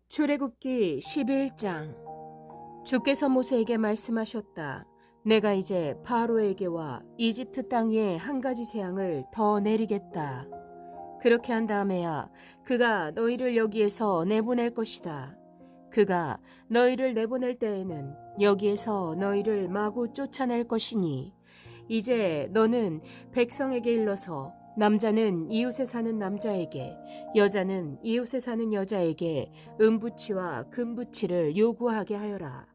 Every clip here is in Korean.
출애굽기 11장. 주께서 모세에게 말씀하셨다. 내가 이제 바로에게와 이집트 땅 위에 한 가지 재앙을 더 내리겠다. 그렇게 한 다음에야 그가 너희를 여기에서 내보낼 것이다. 그가 너희를 내보낼 때에는 여기에서 너희를 마구 쫓아낼 것이니 이제 너는 백성에게 일러서 남자는 이웃에 사는 남자에게, 여자는 이웃에 사는 여자에게 은부치와 금부치를 요구하게 하여라.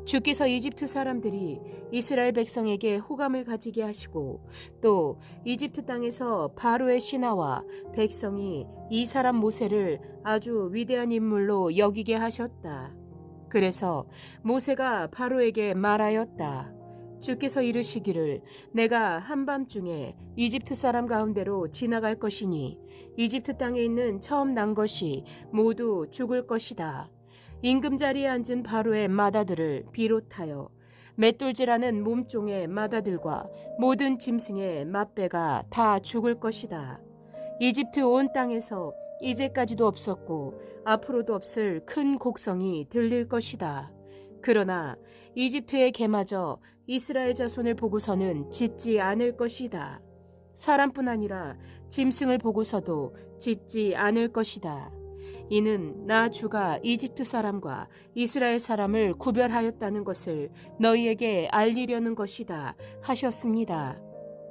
주께서 이집트 사람들이 이스라엘 백성에게 호감을 가지게 하시고 또 이집트 땅에서 바로의 신하와 백성이 이 사람 모세를 아주 위대한 인물로 여기게 하셨다. 그래서 모세가 바로에게 말하였다. 주께서 이르시기를 내가 한밤중에 이집트 사람 가운데로 지나갈 것이니 이집트 땅에 있는 처음 난 것이 모두 죽을 것이다. 임금자리에 앉은 바로의 마다들을 비롯하여 맷돌질하는 몸종의 마다들과 모든 짐승의 맛배가 다 죽을 것이다. 이집트 온 땅에서 이제까지도 없었고 앞으로도 없을 큰 곡성이 들릴 것이다. 그러나 이집트의 개마저 이스라엘 자손을 보고서는 짖지 않을 것이다. 사람뿐 아니라 짐승을 보고서도 짖지 않을 것이다. 이는 나 주가 이집트 사람과 이스라엘 사람을 구별하였다는 것을 너희에게 알리려는 것이다 하셨습니다.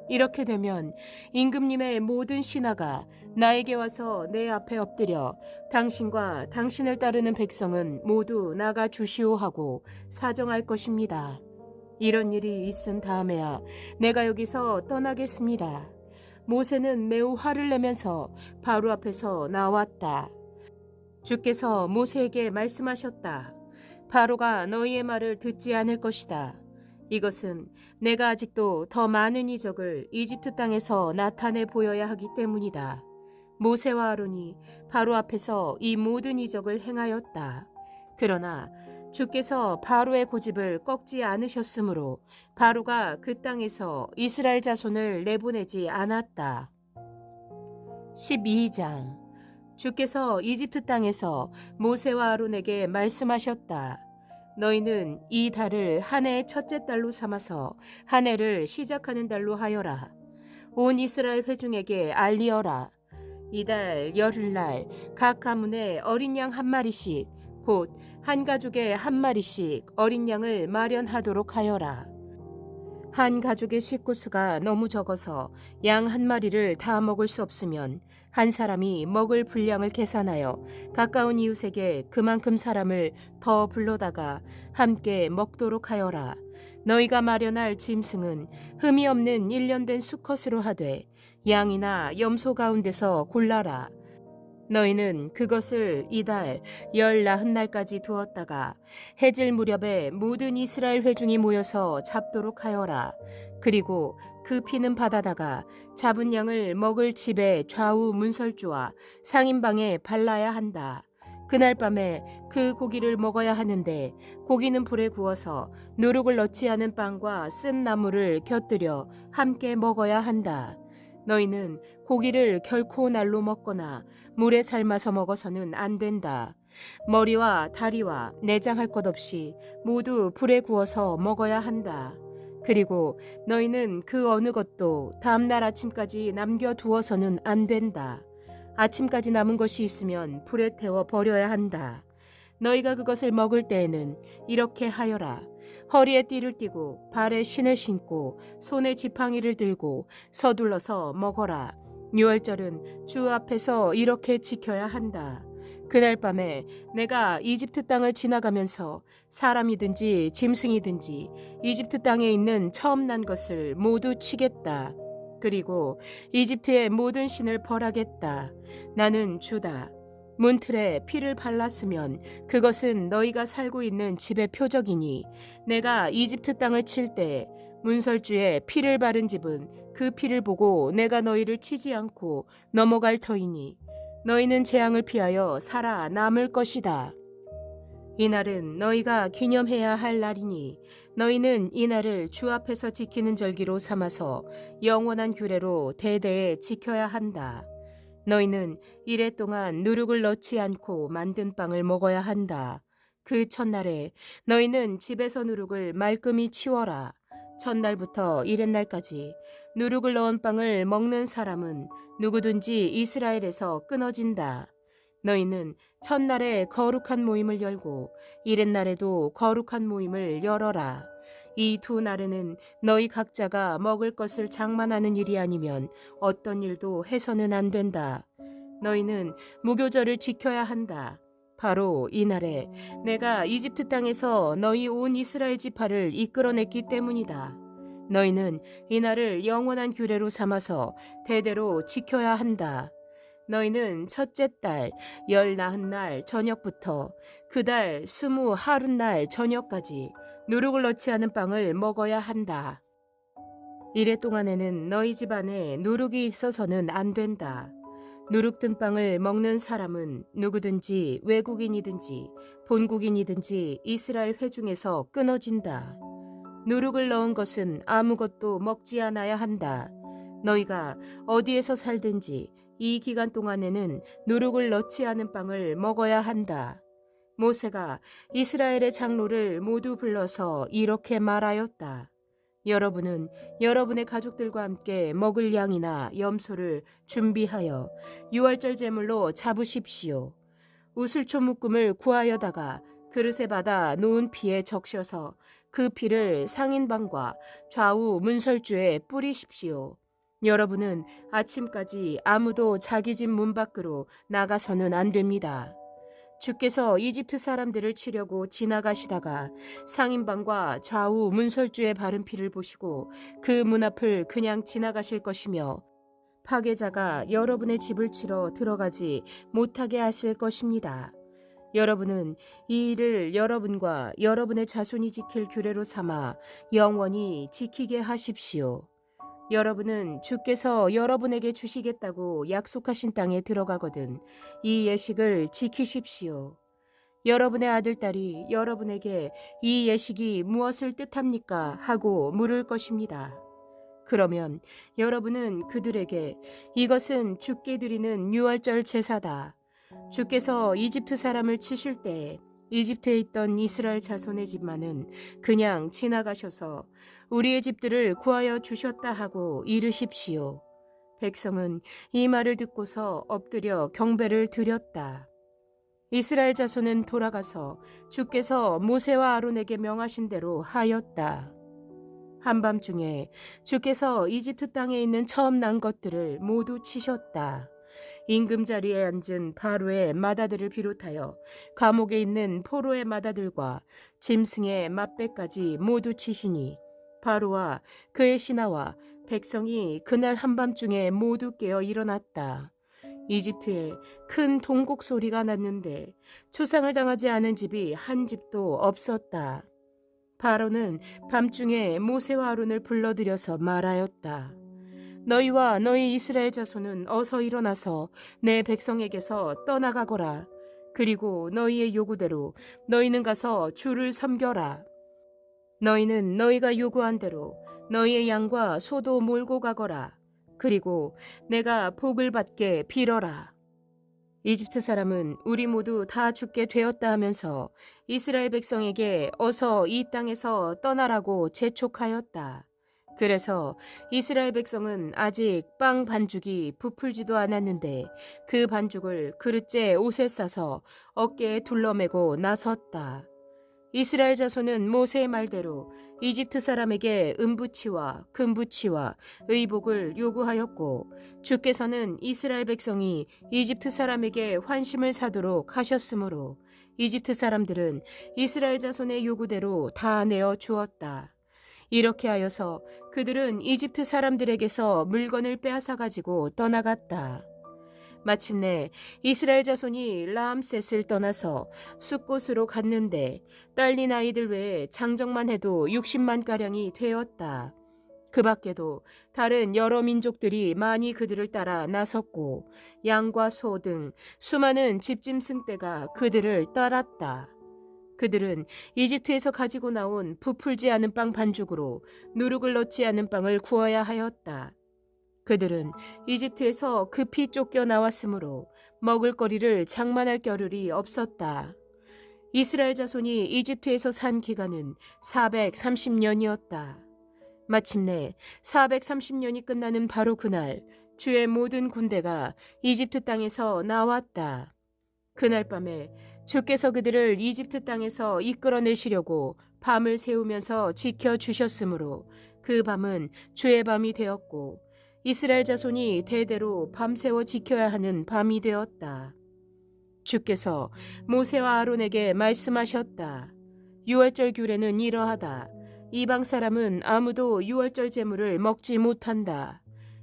이렇게 되면 임금님의 모든 신하가 나에게 와서 내 앞에 엎드려 당신과 당신을 따르는 백성은 모두 나가 주시오 하고 사정할 것입니다. 이런 일이 있은 다음에야 내가 여기서 떠나겠습니다. 모세는 매우 화를 내면서 바로 앞에서 나왔다. 주께서 모세에게 말씀하셨다. 바로가 너희의 말을 듣지 않을 것이다. 이것은 내가 아직도 더 많은 이적을 이집트 땅에서 나타내 보여야 하기 때문이다. 모세와 아론이 바로 앞에서 이 모든 이적을 행하였다. 그러나 주께서 바로의 고집을 꺾지 않으셨으므로 바로가 그 땅에서 이스라엘 자손을 내보내지 않았다. 12장. 주께서 이집트 땅에서 모세와 아론에게 말씀하셨다. 너희는 이 달을 한 해의 첫째 달로 삼아서 한 해를 시작하는 달로 하여라. 온 이스라엘 회중에게 알리어라. 이달 열흘날 각 가문에 어린 양 한 마리씩 곧 한 가족에 한 마리씩 어린 양을 마련하도록 하여라. 한 가족의 식구수가 너무 적어서 양 한 마리를 다 먹을 수 없으면 한 사람이 먹을 분량을 계산하여 가까운 이웃에게 그만큼 사람을 더 불러다가 함께 먹도록 하여라. 너희가 마련할 짐승은 흠이 없는 1년 된 수컷으로 하되 양이나 염소 가운데서 골라라. 너희는 그것을 이달 19날까지 두었다가 해질 무렵에 모든 이스라엘 회중이 모여서 잡도록 하여라. 그리고 그 피는 받아다가 잡은 양을 먹을 집의 좌우 문설주와 상인방에 발라야 한다. 그날 밤에 그 고기를 먹어야 하는데 고기는 불에 구워서 누룩을 넣지 않은 빵과 쓴 나물을 곁들여 함께 먹어야 한다. 너희는 고기를 결코 날로 먹거나 물에 삶아서 먹어서는 안 된다. 머리와 다리와 내장할 것 없이 모두 불에 구워서 먹어야 한다. 그리고 너희는 그 어느 것도 다음날 아침까지 남겨두어서는 안 된다. 아침까지 남은 것이 있으면 불에 태워 버려야 한다. 너희가 그것을 먹을 때에는 이렇게 하여라. 허리에 띠를 띠고 발에 신을 신고 손에 지팡이를 들고 서둘러서 먹어라. 유월절은 주 앞에서 이렇게 지켜야 한다. 그날 밤에 내가 이집트 땅을 지나가면서 사람이든지 짐승이든지 이집트 땅에 있는 처음 난 것을 모두 치겠다. 그리고 이집트의 모든 신을 벌하겠다. 나는 주다. 문틀에 피를 발랐으면 그것은 너희가 살고 있는 집의 표적이니 내가 이집트 땅을 칠 때 문설주에 피를 바른 집은 그 피를 보고 내가 너희를 치지 않고 넘어갈 터이니 너희는 재앙을 피하여 살아남을 것이다. 이날은 너희가 기념해야 할 날이니 너희는 이날을 주 앞에서 지키는 절기로 삼아서 영원한 규례로 대대에 지켜야 한다. 너희는 이래 동안 누룩을 넣지 않고 만든 빵을 먹어야 한다. 그 첫날에 너희는 집에서 누룩을 말끔히 치워라. 첫날부터 이튿날까지 누룩을 넣은 빵을 먹는 사람은 누구든지 이스라엘에서 끊어진다. 너희는 첫날에 거룩한 모임을 열고 이튿날에도 거룩한 모임을 열어라. 이 두 날에는 너희 각자가 먹을 것을 장만하는 일이 아니면 어떤 일도 해서는 안 된다. 너희는 무교절을 지켜야 한다. 바로 이 날에 내가 이집트 땅에서 너희 온 이스라엘 지파를 이끌어냈기 때문이다. 너희는 이 날을 영원한 규례로 삼아서 대대로 지켜야 한다. 너희는 첫째 달 19날 저녁부터 그 달 20하룻날 저녁까지 누룩을 넣지 않은 빵을 먹어야 한다. 이래 동안에는 너희 집안에 누룩이 있어서는 안 된다. 누룩 든 빵을 먹는 사람은 누구든지 외국인이든지 본국인이든지 이스라엘 회중에서 끊어진다. 누룩을 넣은 것은 아무것도 먹지 않아야 한다. 너희가 어디에서 살든지 이 기간 동안에는 누룩을 넣지 않은 빵을 먹어야 한다. 모세가 이스라엘의 장로를 모두 불러서 이렇게 말하였다. 여러분은 여러분의 가족들과 함께 먹을 양이나 염소를 준비하여 유월절 제물로 잡으십시오. 우슬초 묶음을 구하여다가 그릇에 받아 놓은 피에 적셔서 그 피를 상인방과 좌우 문설주에 뿌리십시오. 여러분은 아침까지 아무도 자기 집 문 밖으로 나가서는 안 됩니다. 주께서 이집트 사람들을 치려고 지나가시다가 상인방과 좌우 문설주에 바른 피를 보시고 그 문 앞을 그냥 지나가실 것이며 파괴자가 여러분의 집을 치러 들어가지 못하게 하실 것입니다. 여러분은 이 일을 여러분과 여러분의 자손이 지킬 규례로 삼아 영원히 지키게 하십시오. 여러분은 주께서 여러분에게 주시겠다고 약속하신 땅에 들어가거든 이 예식을 지키십시오. 여러분의 아들딸이 여러분에게 이 예식이 무엇을 뜻합니까? 하고 물을 것입니다. 그러면 여러분은 그들에게 이것은 주께 드리는 유월절 제사다. 주께서 이집트 사람을 치실 때에 이집트에 있던 이스라엘 자손의 집만은 그냥 지나가셔서 우리의 집들을 구하여 주셨다 하고 이르십시오. 백성은 이 말을 듣고서 엎드려 경배를 드렸다. 이스라엘 자손은 돌아가서 주께서 모세와 아론에게 명하신 대로 하였다. 한밤중에 주께서 이집트 땅에 있는 처음 난 것들을 모두 치셨다. 임금 자리에 앉은 바로의 마다들을 비롯하여 감옥에 있는 포로의 마다들과 짐승의 맛배까지 모두 치시니 바로와 그의 신하와 백성이 그날 한밤중에 모두 깨어 일어났다. 이집트에 큰 동곡 소리가 났는데 초상을 당하지 않은 집이 한 집도 없었다. 바로는 밤중에 모세와 아론을 불러들여서 말하였다. 너희와 너희 이스라엘 자손은 어서 일어나서 내 백성에게서 떠나가거라. 그리고 너희의 요구대로 너희는 가서 주를 섬겨라. 너희는 너희가 요구한 대로 너희의 양과 소도 몰고 가거라. 그리고 내가 복을 받게 빌어라. 이집트 사람은 우리 모두 다 죽게 되었다 하면서 이스라엘 백성에게 어서 이 땅에서 떠나라고 재촉하였다. 그래서 이스라엘 백성은 아직 빵 반죽이 부풀지도 않았는데 그 반죽을 그릇째 옷에 싸서 어깨에 둘러매고 나섰다. 이스라엘 자손은 모세의 말대로 이집트 사람에게 은부치와 금부치와 의복을 요구하였고 주께서는 이스라엘 백성이 이집트 사람에게 환심을 사도록 하셨으므로 이집트 사람들은 이스라엘 자손의 요구대로 다 내어 주었다. 이렇게 하여서 그들은 이집트 사람들에게서 물건을 빼앗아 가지고 떠나갔다. 마침내 이스라엘 자손이 라암셋을 떠나서 숫곳으로 갔는데 딸린 아이들 외에 장정만 해도 60만가량이 되었다. 그 밖에도 다른 여러 민족들이 많이 그들을 따라 나섰고 양과 소 등 수많은 집짐승 떼가 그들을 따랐다. 그들은 이집트에서 가지고 나온 부풀지 않은 빵 반죽으로 누룩을 넣지 않은 빵을 구워야 하였다. 그들은 이집트에서 급히 쫓겨 나왔으므로 먹을거리를 장만할 겨를이 없었다. 이스라엘 자손이 이집트에서 산 기간은 430년이었다. 마침내 430년이 끝나는 바로 그날 주의 모든 군대가 이집트 땅에서 나왔다. 그날 밤에 주께서 그들을 이집트 땅에서 이끌어내시려고 밤을 새우면서 지켜주셨으므로 그 밤은 주의 밤이 되었고 이스라엘 자손이 대대로 밤새워 지켜야 하는 밤이 되었다. 주께서 모세와 아론에게 말씀하셨다. 유월절 규례는 이러하다. 이방 사람은 아무도 유월절 제물을 먹지 못한다.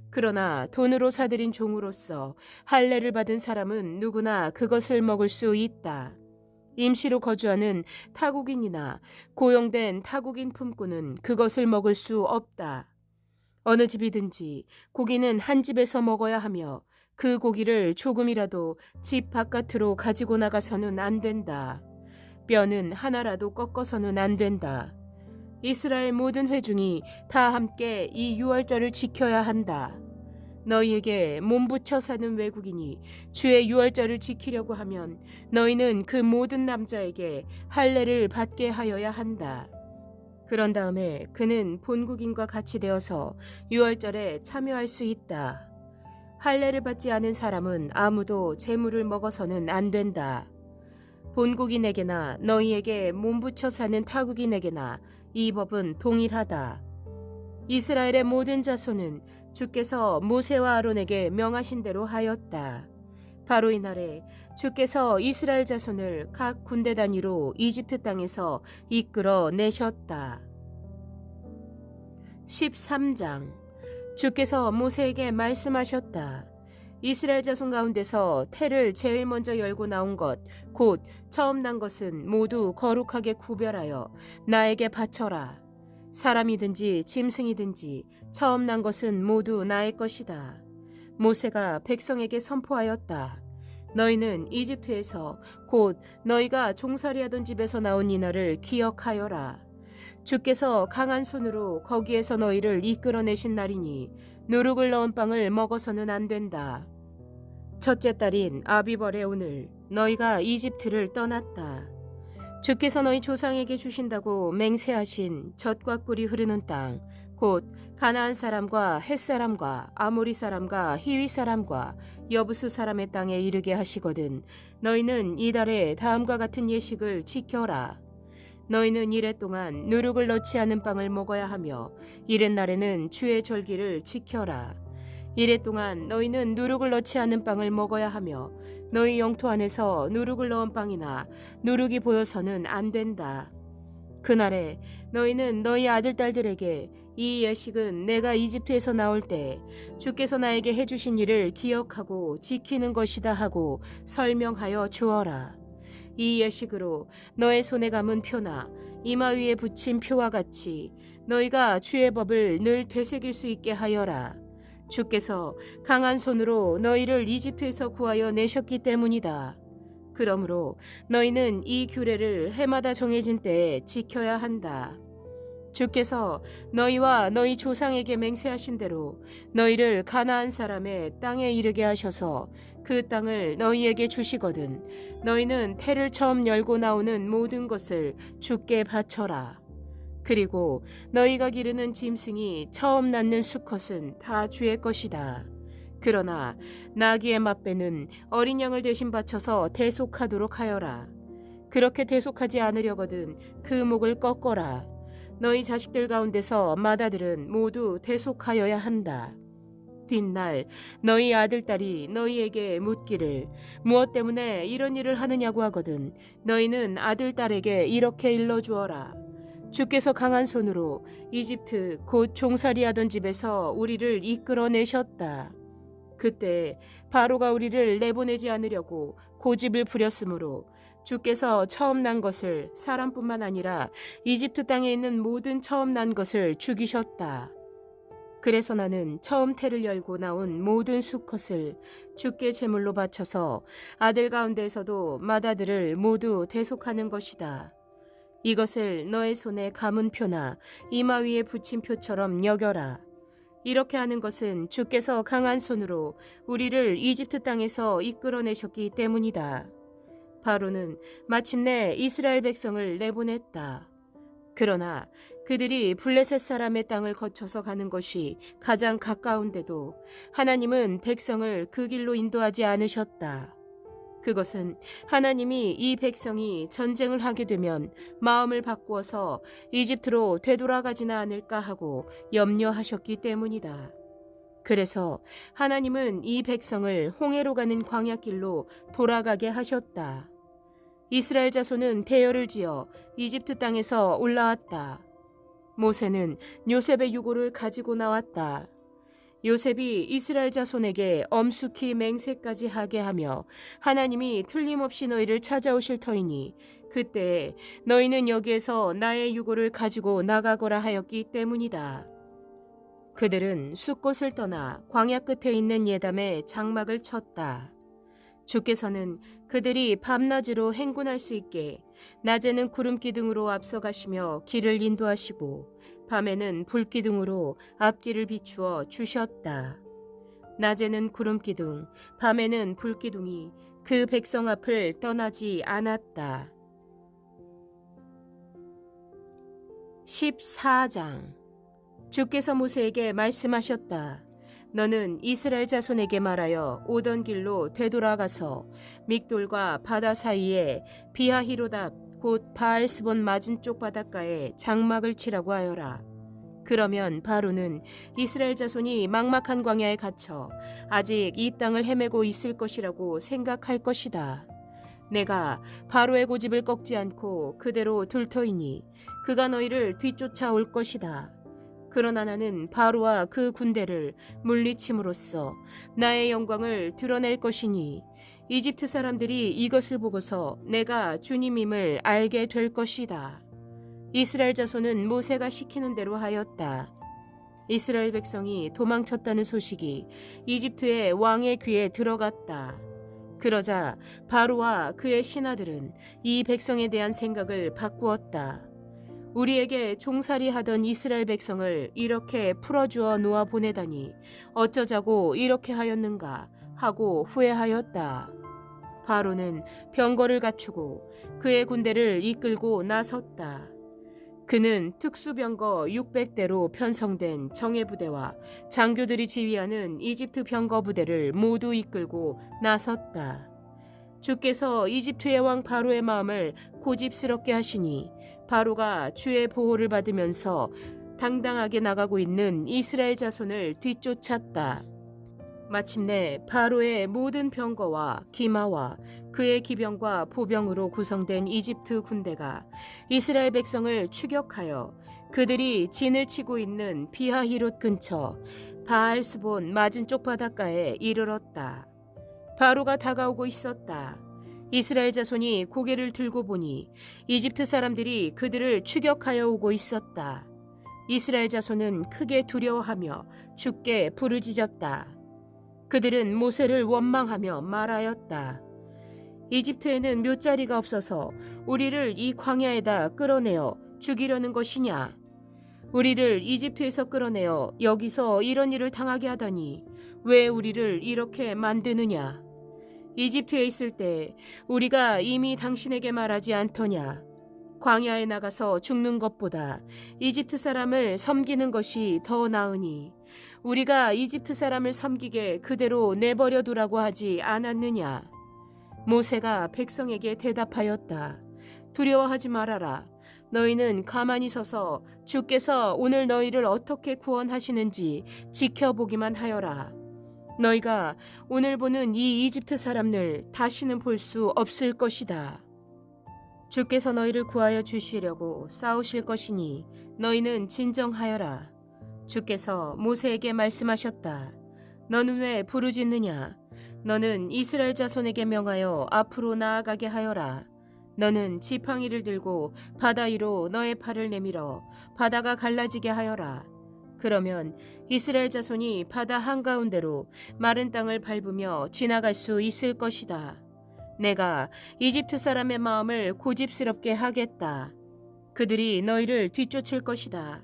그러나 돈으로 사들인 종으로서 할례를 받은 사람은 누구나 그것을 먹을 수 있다. 임시로 거주하는 타국인이나 고용된 타국인 품꾼은 그것을 먹을 수 없다. 어느 집이든지 고기는 한 집에서 먹어야 하며 그 고기를 조금이라도 집 바깥으로 가지고 나가서는 안 된다. 뼈는 하나라도 꺾어서는 안 된다. 이스라엘 모든 회중이 다 함께 이 유월절을 지켜야 한다. 너희에게 몸부쳐 사는 외국인이 주의 유월절을 지키려고 하면 너희는 그 모든 남자에게 할례를 받게 하여야 한다. 그런 다음에 그는 본국인과 같이 되어서 유월절에 참여할 수 있다. 할례를 받지 않은 사람은 아무도 제물을 먹어서는 안 된다. 본국인에게나 너희에게 몸부쳐 사는 타국인에게나 이 법은 동일하다. 이스라엘의 모든 자손은 주께서 모세와 아론에게 명하신 대로 하였다. 바로 이날에 주께서 이스라엘 자손을 각 군대 단위로 이집트 땅에서 이끌어 내셨다. 13장. 주께서 모세에게 말씀하셨다. 이스라엘 자손 가운데서 태를 제일 먼저 열고 나온 것, 곧 처음 난 것은 모두 거룩하게 구별하여 나에게 바쳐라. 사람이든지 짐승이든지 처음 난 것은 모두 나의 것이다. 모세가 백성에게 선포하였다. 너희는 이집트에서 곧 너희가 종살이하던 집에서 나온 이날을 기억하여라. 주께서 강한 손으로 거기에서 너희를 이끌어내신 날이니 누룩을 넣은 빵을 먹어서는 안 된다. 첫째 달인 아비벌의 오늘 너희가 이집트를 떠났다. 주께서 너희 조상에게 주신다고 맹세하신 젖과 꿀이 흐르는 땅, 곧 가나안 사람과 헷 사람과 아모리 사람과 히위 사람과 여부수 사람의 땅에 이르게 하시거든 너희는 이달에 다음과 같은 예식을 지켜라. 너희는 이래 동안 누룩을 넣지 않은 빵을 먹어야 하며 이튿날에는 주의 절기를 지켜라. 이래 동안 너희는 누룩을 넣지 않은 빵을 먹어야 하며 너희 영토 안에서 누룩을 넣은 빵이나 누룩이 보여서는 안 된다. 그날에 너희는 너희 아들 딸들에게 이 예식은 내가 이집트에서 나올 때 주께서 나에게 해주신 일을 기억하고 지키는 것이다 하고 설명하여 주어라. 이 예식으로 너의 손에 감은 표나 이마 위에 붙인 표와 같이 너희가 주의 법을 늘 되새길 수 있게 하여라. 주께서 강한 손으로 너희를 이집트에서 구하여 내셨기 때문이다. 그러므로 너희는 이 규례를 해마다 정해진 때에 지켜야 한다. 주께서 너희와 너희 조상에게 맹세하신 대로 너희를 가나안 사람의 땅에 이르게 하셔서 그 땅을 너희에게 주시거든 너희는 태를 처음 열고 나오는 모든 것을 주께 바쳐라. 그리고 너희가 기르는 짐승이 처음 낳는 수컷은 다 주의 것이다. 그러나 나귀의 맛배는 어린 양을 대신 바쳐서 대속하도록 하여라. 그렇게 대속하지 않으려거든 그 목을 꺾어라. 너희 자식들 가운데서 맏아들은 모두 대속하여야 한다. 뒷날 너희 아들딸이 너희에게 묻기를 무엇 때문에 이런 일을 하느냐고 하거든 너희는 아들딸에게 이렇게 일러주어라. 주께서 강한 손으로 이집트 곧 종살이하던 집에서 우리를 이끌어내셨다. 그때 바로가 우리를 내보내지 않으려고 고집을 부렸으므로 주께서 처음 난 것을 사람뿐만 아니라 이집트 땅에 있는 모든 처음 난 것을 죽이셨다. 그래서 나는 처음 태를 열고 나온 모든 수컷을 주께 제물로 바쳐서 아들 가운데에서도 맏아들을 모두 대속하는 것이다. 이것을 너의 손에 감은 표나 이마 위에 붙인 표처럼 여겨라. 이렇게 하는 것은 주께서 강한 손으로 우리를 이집트 땅에서 이끌어내셨기 때문이다. 바로는 마침내 이스라엘 백성을 내보냈다. 그러나 그들이 블레셋 사람의 땅을 거쳐서 가는 것이 가장 가까운데도 하나님은 백성을 그 길로 인도하지 않으셨다. 그것은 하나님이 이 백성이 전쟁을 하게 되면 마음을 바꾸어서 이집트로 되돌아가지나 않을까 하고 염려하셨기 때문이다. 그래서 하나님은 이 백성을 홍해로 가는 광야길로 돌아가게 하셨다. 이스라엘 자손은 대열을 지어 이집트 땅에서 올라왔다. 모세는 요셉의 유고를 가지고 나왔다. 요셉이 이스라엘 자손에게 엄숙히 맹세까지 하게 하며 하나님이 틀림없이 너희를 찾아오실 터이니 그때 너희는 여기에서 나의 유고를 가지고 나가거라 하였기 때문이다. 그들은 숫곳을 떠나 광야 끝에 있는 예담에 장막을 쳤다. 주께서는 그들이 밤낮으로 행군할 수 있게 낮에는 구름기둥으로 앞서가시며 길을 인도하시고 밤에는 불기둥으로 앞길을 비추어 주셨다. 낮에는 구름기둥, 밤에는 불기둥이 그 백성 앞을 떠나지 않았다. 14장. 주께서 모세에게 말씀하셨다. 너는 이스라엘 자손에게 말하여 오던 길로 되돌아가서 믹돌과 바다 사이에 비하히로답 곧 바알스본 맞은 쪽 바닷가에 장막을 치라고 하여라. 그러면 바로는 이스라엘 자손이 막막한 광야에 갇혀 아직 이 땅을 헤매고 있을 것이라고 생각할 것이다. 내가 바로의 고집을 꺾지 않고 그대로 둘 터이니 그가 너희를 뒤쫓아올 것이다. 그러나 나는 바로와 그 군대를 물리침으로써 나의 영광을 드러낼 것이니 이집트 사람들이 이것을 보고서 내가 주님임을 알게 될 것이다. 이스라엘 자손은 모세가 시키는 대로 하였다. 이스라엘 백성이 도망쳤다는 소식이 이집트의 왕의 귀에 들어갔다. 그러자 바로와 그의 신하들은 이 백성에 대한 생각을 바꾸었다. 우리에게 종살이 하던 이스라엘 백성을 이렇게 풀어주어 놓아 보내다니 어쩌자고 이렇게 하였는가 하고 후회하였다. 바로는 병거를 갖추고 그의 군대를 이끌고 나섰다. 그는 특수병거 600대로 편성된 정예부대와 장교들이 지휘하는 이집트 병거 부대를 모두 이끌고 나섰다. 주께서 이집트의 왕 바로의 마음을 고집스럽게 하시니 바로가 주의 보호를 받으면서 당당하게 나가고 있는 이스라엘 자손을 뒤쫓았다. 마침내 바로의 모든 병거와 기마와 그의 기병과 보병으로 구성된 이집트 군대가 이스라엘 백성을 추격하여 그들이 진을 치고 있는 비하히롯 근처 바알스본 맞은 쪽 바닷가에 이르렀다. 바로가 다가오고 있었다. 이스라엘 자손이 고개를 들고 보니 이집트 사람들이 그들을 추격하여 오고 있었다. 이스라엘 자손은 크게 두려워하며 주께 부르짖었다. 그들은 모세를 원망하며 말하였다. 이집트에는 묫자리가 없어서 우리를 이 광야에다 끌어내어 죽이려는 것이냐? 우리를 이집트에서 끌어내어 여기서 이런 일을 당하게 하다니 왜 우리를 이렇게 만드느냐? 이집트에 있을 때 우리가 이미 당신에게 말하지 않더냐? 광야에 나가서 죽는 것보다 이집트 사람을 섬기는 것이 더 나으니 우리가 이집트 사람을 섬기게 그대로 내버려 두라고 하지 않았느냐? 모세가 백성에게 대답하였다. 두려워하지 말아라. 너희는 가만히 서서 주께서 오늘 너희를 어떻게 구원하시는지 지켜보기만 하여라. 너희가 오늘 보는 이 이집트 사람들 다시는 볼 수 없을 것이다. 주께서 너희를 구하여 주시려고 싸우실 것이니 너희는 진정하여라. 주께서 모세에게 말씀하셨다. 너는 왜 부르짖느냐? 너는 이스라엘 자손에게 명하여 앞으로 나아가게 하여라. 너는 지팡이를 들고 바다 위로 너의 팔을 내밀어 바다가 갈라지게 하여라. 그러면 이스라엘 자손이 바다 한가운데로 마른 땅을 밟으며 지나갈 수 있을 것이다. 내가 이집트 사람의 마음을 고집스럽게 하겠다. 그들이 너희를 뒤쫓을 것이다.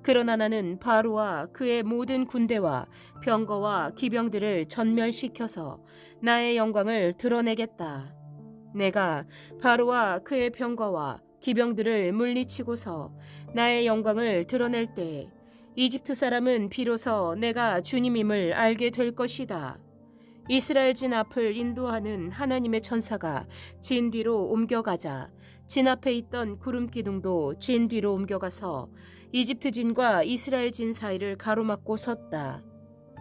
그러나 나는 바로와 그의 모든 군대와 병거와 기병들을 전멸시켜서 나의 영광을 드러내겠다. 내가 바로와 그의 병거와 기병들을 물리치고서 나의 영광을 드러낼 때 이집트 사람은 비로소 내가 주님임을 알게 될 것이다. 이스라엘 진 앞을 인도하는 하나님의 천사가 진 뒤로 옮겨가자 진 앞에 있던 구름 기둥도 진 뒤로 옮겨가서 이집트 진과 이스라엘 진 사이를 가로막고 섰다.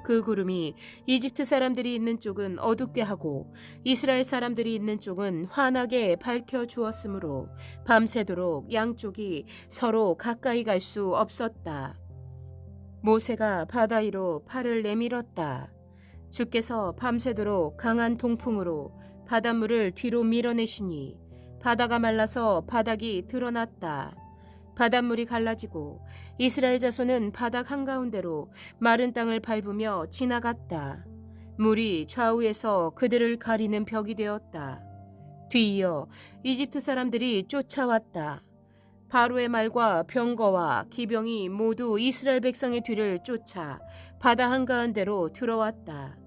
그 구름이 이집트 사람들이 있는 쪽은 어둡게 하고 이스라엘 사람들이 있는 쪽은 환하게 밝혀 주었으므로 밤새도록 양쪽이 서로 가까이 갈 수 없었다. 모세가 바다 위로 팔을 내밀었다. 주께서 밤새도록 강한 동풍으로 바닷물을 뒤로 밀어내시니 바다가 말라서 바닥이 드러났다. 바닷물이 갈라지고 이스라엘 자손은 바닥 한가운데로 마른 땅을 밟으며 지나갔다. 물이 좌우에서 그들을 가리는 벽이 되었다. 뒤이어 이집트 사람들이 쫓아왔다. 바로의 말과 병거와 기병이 모두 이스라엘 백성의 뒤를 쫓아 바다 한가운데로 들어왔다.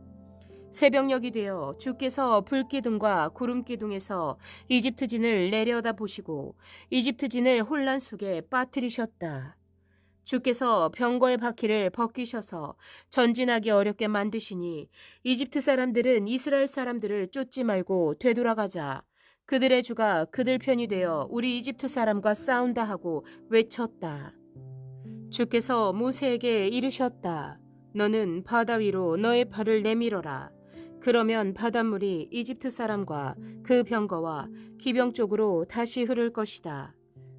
새벽녘이 되어 주께서 불기둥과 구름기둥에서 이집트 진을 내려다 보시고 이집트 진을 혼란 속에 빠뜨리셨다. 주께서 병거의 바퀴를 벗기셔서 전진하기 어렵게 만드시니 이집트 사람들은 이스라엘 사람들을 쫓지 말고 되돌아가자 그들의 주가 그들 편이 되어 우리 이집트 사람과 싸운다 하고 외쳤다. 주께서 모세에게 이르셨다. 너는 바다 위로 너의 팔을 내밀어라. 그러면 바닷물이 이집트 사람과 그 병거와 기병 쪽으로 다시 흐를 것이다.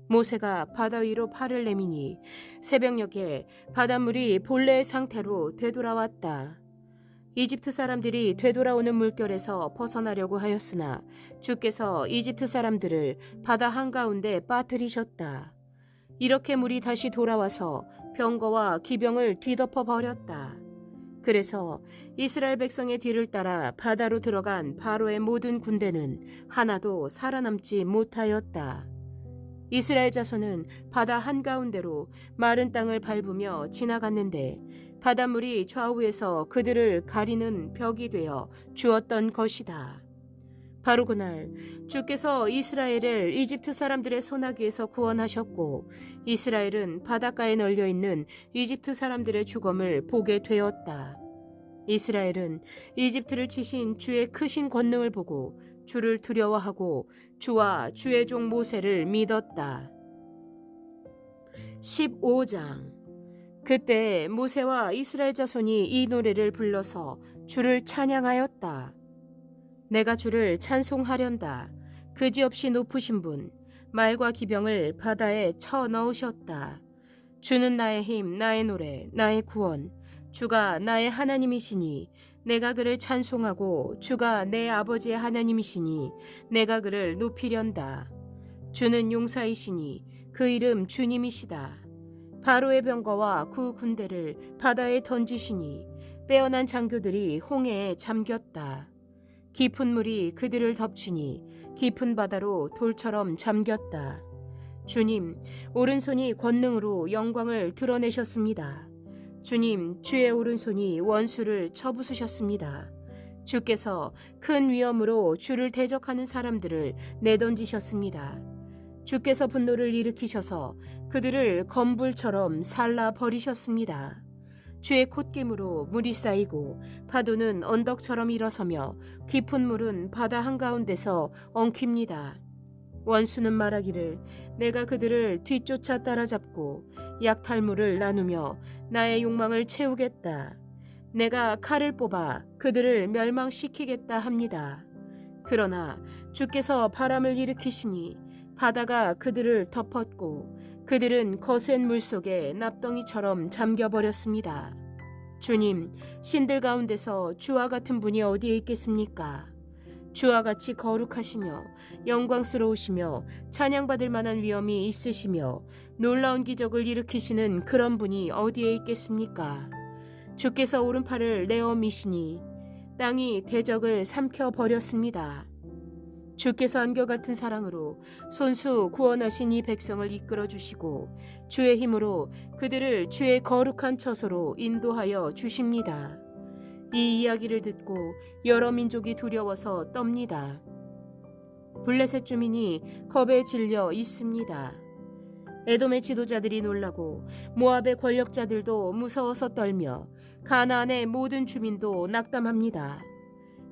모세가 바다 위로 팔을 내미니 새벽녘에 바닷물이 본래의 상태로 되돌아왔다. 이집트 사람들이 되돌아오는 물결에서 벗어나려고 하였으나 주께서 이집트 사람들을 바다 한가운데 빠뜨리셨다. 이렇게 물이 다시 돌아와서 병거와 기병을 뒤덮어 버렸다. 그래서 이스라엘 백성의 뒤를 따라 바다로 들어간 바로의 모든 군대는 하나도 살아남지 못하였다. 이스라엘 자손은 바다 한가운데로 마른 땅을 밟으며 지나갔는데 바닷물이 좌우에서 그들을 가리는 벽이 되어 주었던 것이다. 바로 그날 주께서 이스라엘을 이집트 사람들의 손아귀에서 구원하셨고 이스라엘은 바닷가에 널려있는 이집트 사람들의 죽음을 보게 되었다. 이스라엘은 이집트를 치신 주의 크신 권능을 보고 주를 두려워하고 주와 주의 종 모세를 믿었다. 15장. 그때 모세와 이스라엘 자손이 이 노래를 불러서 주를 찬양하였다. 내가 주를 찬송하련다. 그지없이 높으신 분, 말과 기병을 바다에 쳐 넣으셨다. 주는 나의 힘, 나의 노래, 나의 구원. 주가 나의 하나님이시니 내가 그를 찬송하고 주가 내 아버지의 하나님이시니 내가 그를 높이련다. 주는 용사이시니 그 이름 주님이시다. 바로의 병거와 그 군대를 바다에 던지시니 빼어난 장교들이 홍해에 잠겼다. 깊은 물이 그들을 덮치니 깊은 바다로 돌처럼 잠겼다. 주님, 오른손이 권능으로 영광을 드러내셨습니다. 주님, 주의 오른손이 원수를 쳐부수셨습니다. 주께서 큰 위엄으로 주를 대적하는 사람들을 내던지셨습니다. 주께서 분노를 일으키셔서 그들을 검불처럼 살라 버리셨습니다. 주의 콧김으로 물이 쌓이고 파도는 언덕처럼 일어서며 깊은 물은 바다 한가운데서 엉킵니다. 원수는 말하기를 내가 그들을 뒤쫓아 따라잡고 약탈물을 나누며 나의 욕망을 채우겠다. 내가 칼을 뽑아 그들을 멸망시키겠다 합니다. 그러나 주께서 바람을 일으키시니 바다가 그들을 덮었고 그들은 거센 물속에 납덩이처럼 잠겨버렸습니다. 주님, 신들 가운데서 주와 같은 분이 어디에 있겠습니까? 주와 같이 거룩하시며 영광스러우시며 찬양받을 만한 위엄이 있으시며 놀라운 기적을 일으키시는 그런 분이 어디에 있겠습니까? 주께서 오른팔을 내어 미시니 땅이 대적을 삼켜버렸습니다. 주께서 안겨 같은 사랑으로 손수 구원하신 이 백성을 이끌어 주시고 주의 힘으로 그들을 주의 거룩한 처소로 인도하여 주십니다. 이 이야기를 듣고 여러 민족이 두려워서 떱니다. 블레셋 주민이 겁에 질려 있습니다. 에돔의 지도자들이 놀라고 모압의 권력자들도 무서워서 떨며 가나안의 모든 주민도 낙담합니다.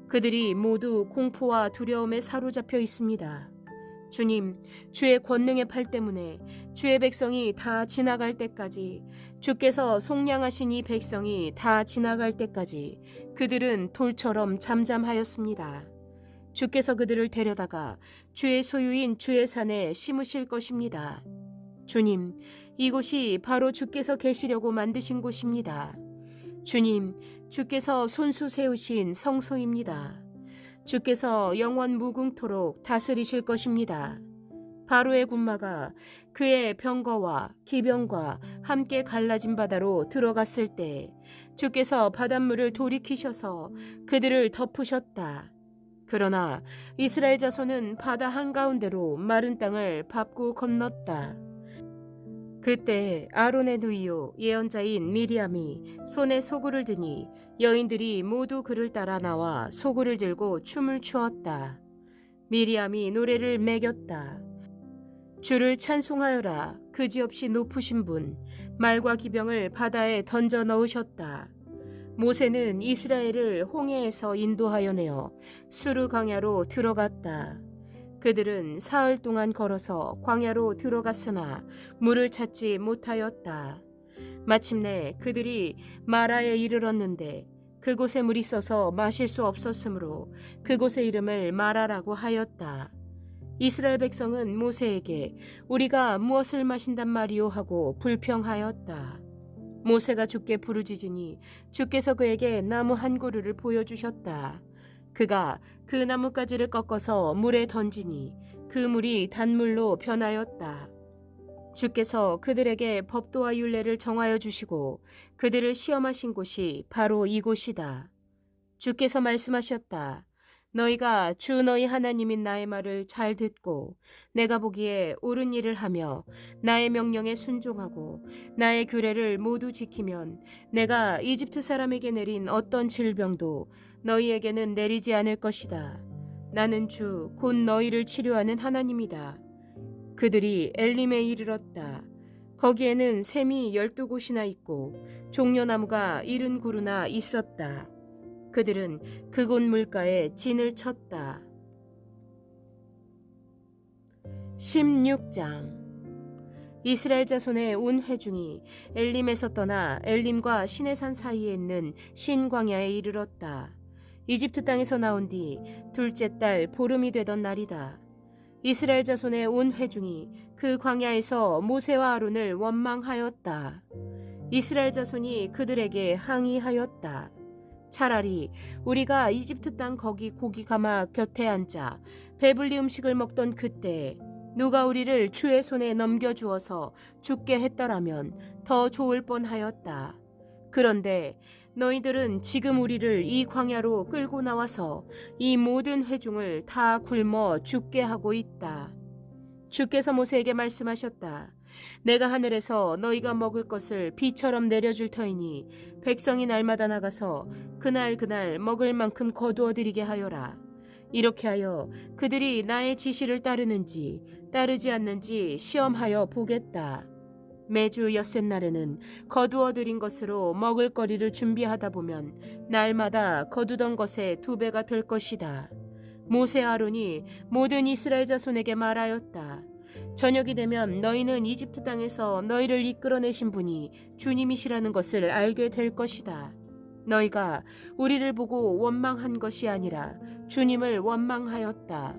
그들이 모두 공포와 두려움에 사로잡혀 있습니다. 주님, 주의 권능의 팔 때문에 주의 백성이 다 지나갈 때까지, 주께서 속량하신 이 백성이 다 지나갈 때까지 그들은 돌처럼 잠잠하였습니다. 주께서 그들을 데려다가 주의 소유인 주의 산에 심으실 것입니다. 주님, 이곳이 바로 주께서 계시려고 만드신 곳입니다. 주님, 주께서 손수 세우신 성소입니다. 주께서 영원 무궁토록 다스리실 것입니다. 바로의 군마가 그의 병거와 기병과 함께 갈라진 바다로 들어갔을 때 주께서 바닷물을 돌이키셔서 그들을 덮으셨다. 그러나 이스라엘 자손은 바다 한가운데로 마른 땅을 밟고 건넜다. 그때 아론의 누이요 예언자인 미리암이 손에 소구를 드니 여인들이 모두 그를 따라 나와 소구를 들고 춤을 추었다. 미리암이 노래를 매겼다. 주를 찬송하여라. 그지없이 높으신 분, 말과 기병을 바다에 던져 넣으셨다. 모세는 이스라엘을 홍해에서 인도하여 내어 수르 광야로 들어갔다. 그들은 사흘 동안 걸어서 광야로 들어갔으나 물을 찾지 못하였다. 마침내 그들이 마라에 이르렀는데 그곳에 물이 있어서 마실 수 없었으므로 그곳의 이름을 마라라고 하였다. 이스라엘 백성은 모세에게 우리가 무엇을 마신단 말이오 하고 불평하였다. 모세가 주께 부르짖으니 주께서 그에게 나무 한 그루를 보여주셨다. 그가 그 나뭇가지를 꺾어서 물에 던지니 그 물이 단물로 변하였다. 주께서 그들에게 법도와 율례를 정하여 주시고 그들을 시험하신 곳이 바로 이곳이다. 주께서 말씀하셨다. 너희가 주 너희 하나님인 나의 말을 잘 듣고 내가 보기에 옳은 일을 하며 나의 명령에 순종하고 나의 규례를 모두 지키면 내가 이집트 사람에게 내린 어떤 질병도 너희에게는 내리지 않을 것이다. 나는 주 곧 너희를 치료하는 하나님이다. 그들이 엘림에 이르렀다. 거기에는 샘이 12곳이나 있고 종려나무가 70그루나 있었다. 그들은 그곳 물가에 진을 쳤다. 16장. 이스라엘 자손의 온 회중이 엘림에서 떠나 엘림과 시내산 사이에 있는 신광야에 이르렀다. 이집트 땅에서 나온 뒤 둘째 달 보름이 되던 날이다. 이스라엘 자손의 온 회중이 그 광야에서 모세와 아론을 원망하였다. 이스라엘 자손이 그들에게 항의하였다. 차라리 우리가 이집트 땅 거기 고기 가마 곁에 앉아 배불리 음식을 먹던 그때 누가 우리를 주의 손에 넘겨주어서 죽게 했더라면 더 좋을 뻔하였다. 그런데 너희들은 지금 우리를 이 광야로 끌고 나와서 이 모든 회중을 다 굶어 죽게 하고 있다. 주께서 모세에게 말씀하셨다. 내가 하늘에서 너희가 먹을 것을 비처럼 내려줄 터이니 백성이 날마다 나가서 그날 먹을 만큼 거두어 들이게 하여라. 이렇게 하여 그들이 나의 지시를 따르는지 따르지 않는지 시험하여 보겠다. 매주 엿새날에는 거두어 들인 것으로 먹을거리를 준비하다 보면 날마다 거두던 것의 2배가 될 것이다. 모세 아론이 모든 이스라엘 자손에게 말하였다. 저녁이 되면 너희는 이집트 땅에서 너희를 이끌어내신 분이 주님이시라는 것을 알게 될 것이다. 너희가 우리를 보고 원망한 것이 아니라 주님을 원망하였다.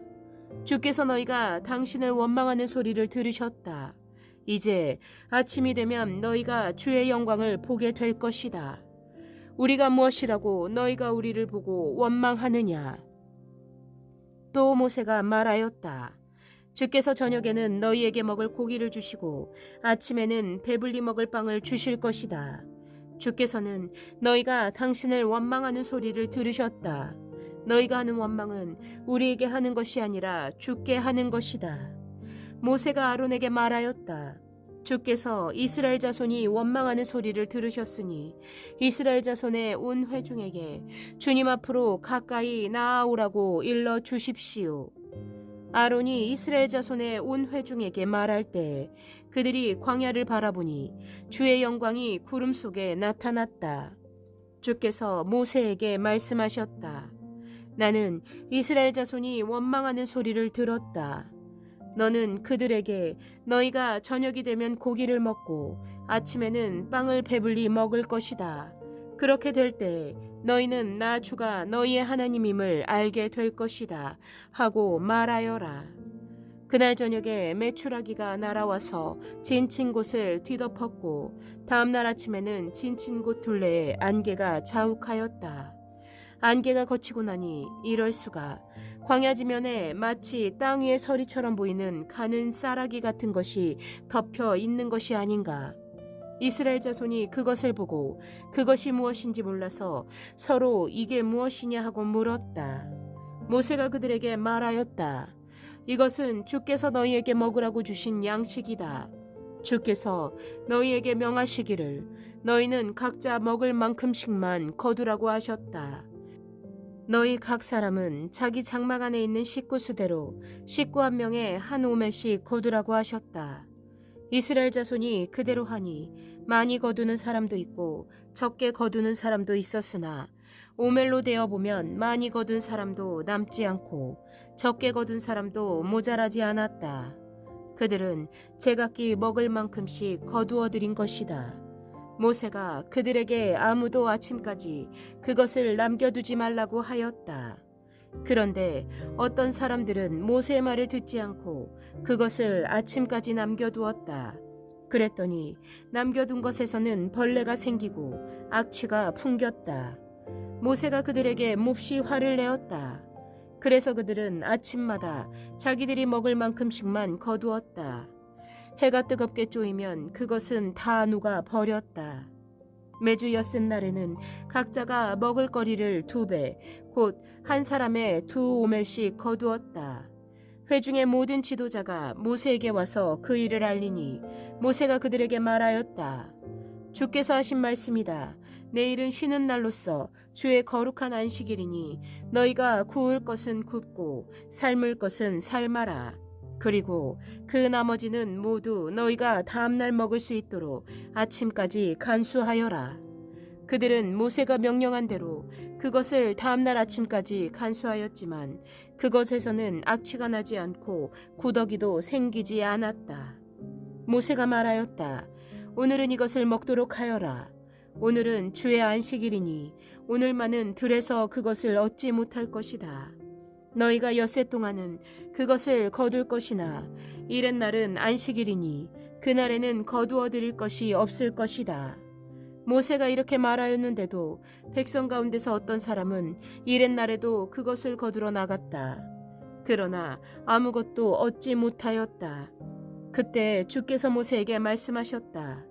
주께서 너희가 당신을 원망하는 소리를 들으셨다. 이제 아침이 되면 너희가 주의 영광을 보게 될 것이다. 우리가 무엇이라고 너희가 우리를 보고 원망하느냐? 또 모세가 말하였다. 주께서 저녁에는 너희에게 먹을 고기를 주시고 아침에는 배불리 먹을 빵을 주실 것이다. 주께서는 너희가 당신을 원망하는 소리를 들으셨다. 너희가 하는 원망은 우리에게 하는 것이 아니라 주께 하는 것이다. 모세가 아론에게 말하였다. 주께서 이스라엘 자손이 원망하는 소리를 들으셨으니 이스라엘 자손의 온 회중에게 주님 앞으로 가까이 나아오라고 일러 주십시오. 아론이 이스라엘 자손의 온 회중에게 말할 때 그들이 광야를 바라보니 주의 영광이 구름 속에 나타났다. 주께서 모세에게 말씀하셨다. 나는 이스라엘 자손이 원망하는 소리를 들었다. 너는 그들에게 너희가 저녁이 되면 고기를 먹고 아침에는 빵을 배불리 먹을 것이다. 그렇게 될 때 너희는 나 주가 너희의 하나님임을 알게 될 것이다 하고 말하여라. 그날 저녁에 메추라기가 날아와서 진친 곳을 뒤덮었고 다음 날 아침에는 진친 곳 둘레에 안개가 자욱하였다. 안개가 거치고 나니 이럴 수가 광야 지면에 마치 땅 위의 서리처럼 보이는 가는 쌀아기 같은 것이 덮여 있는 것이 아닌가. 이스라엘 자손이 그것을 보고 그것이 무엇인지 몰라서 서로 이게 무엇이냐 하고 물었다. 모세가 그들에게 말하였다. 이것은 주께서 너희에게 먹으라고 주신 양식이다. 주께서 너희에게 명하시기를 너희는 각자 먹을 만큼씩만 거두라고 하셨다. 너희 각 사람은 자기 장막 안에 있는 식구 수대로 식구 한 명에 한 오멜씩 거두라고 하셨다. 이스라엘 자손이 그대로 하니 많이 거두는 사람도 있고 적게 거두는 사람도 있었으나 오멜로 되어 보면 많이 거둔 사람도 남지 않고 적게 거둔 사람도 모자라지 않았다. 그들은 제각기 먹을 만큼씩 거두어 드린 것이다. 모세가 그들에게 아무도 아침까지 그것을 남겨두지 말라고 하였다. 그런데 어떤 사람들은 모세의 말을 듣지 않고 그것을 아침까지 남겨두었다. 그랬더니 남겨둔 것에서는 벌레가 생기고 악취가 풍겼다. 모세가 그들에게 몹시 화를 내었다. 그래서 그들은 아침마다 자기들이 먹을 만큼씩만 거두었다. 해가 뜨겁게 쪼이면 그것은 다 누가 버렸다. 매주 엿새날에는 각자가 먹을 거리를 2배, 곧 한 사람의 2오멜씩 거두었다. 회중의 모든 지도자가 모세에게 와서 그 일을 알리니 모세가 그들에게 말하였다. 주께서 하신 말씀이다. 내일은 쉬는 날로서 주의 거룩한 안식일이니 너희가 구울 것은 굽고 삶을 것은 삶아라. 그리고 그 나머지는 모두 너희가 다음날 먹을 수 있도록 아침까지 간수하여라. 그들은 모세가 명령한 대로 그것을 다음날 아침까지 간수하였지만 그것에서는 악취가 나지 않고 구더기도 생기지 않았다. 모세가 말하였다. 오늘은 이것을 먹도록 하여라. 오늘은 주의 안식일이니 오늘만은 들에서 그것을 얻지 못할 것이다. 너희가 엿새 동안은 그것을 거둘 것이나 이렛날은 안식일이니 그날에는 거두어 드릴 것이 없을 것이다. 모세가 이렇게 말하였는데도 백성 가운데서 어떤 사람은 이렛날에도 그것을 거두러 나갔다. 그러나 아무것도 얻지 못하였다. 그때 주께서 모세에게 말씀하셨다.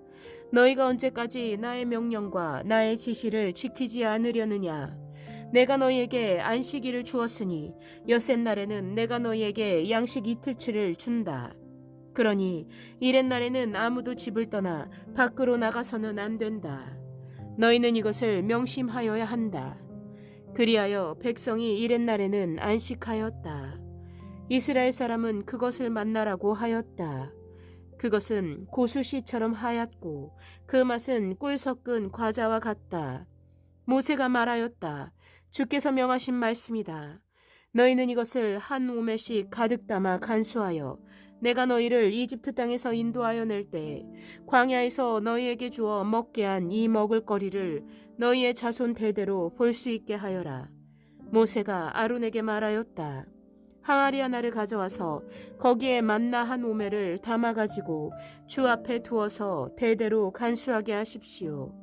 너희가 언제까지 나의 명령과 나의 지시를 지키지 않으려느냐? 내가 너희에게 안식일을 주었으니 엿새날에는 내가 너희에게 양식 이틀치를 준다. 그러니 이렛날에는 아무도 집을 떠나 밖으로 나가서는 안 된다. 너희는 이것을 명심하여야 한다. 그리하여 백성이 이렛날에는 안식하였다. 이스라엘 사람은 그것을 만나라고 하였다. 그것은 고수씨처럼 하얗고 그 맛은 꿀 섞은 과자와 같다. 모세가 말하였다. 주께서 명하신 말씀이다. 너희는 이것을 한 오멜씩 가득 담아 간수하여 내가 너희를 이집트 땅에서 인도하여 낼 때 광야에서 너희에게 주어 먹게 한 이 먹을거리를 너희의 자손 대대로 볼 수 있게 하여라. 모세가 아론에게 말하였다. 항아리 하나를 가져와서 거기에 만나 한 오멜을 담아가지고 주 앞에 두어서 대대로 간수하게 하십시오.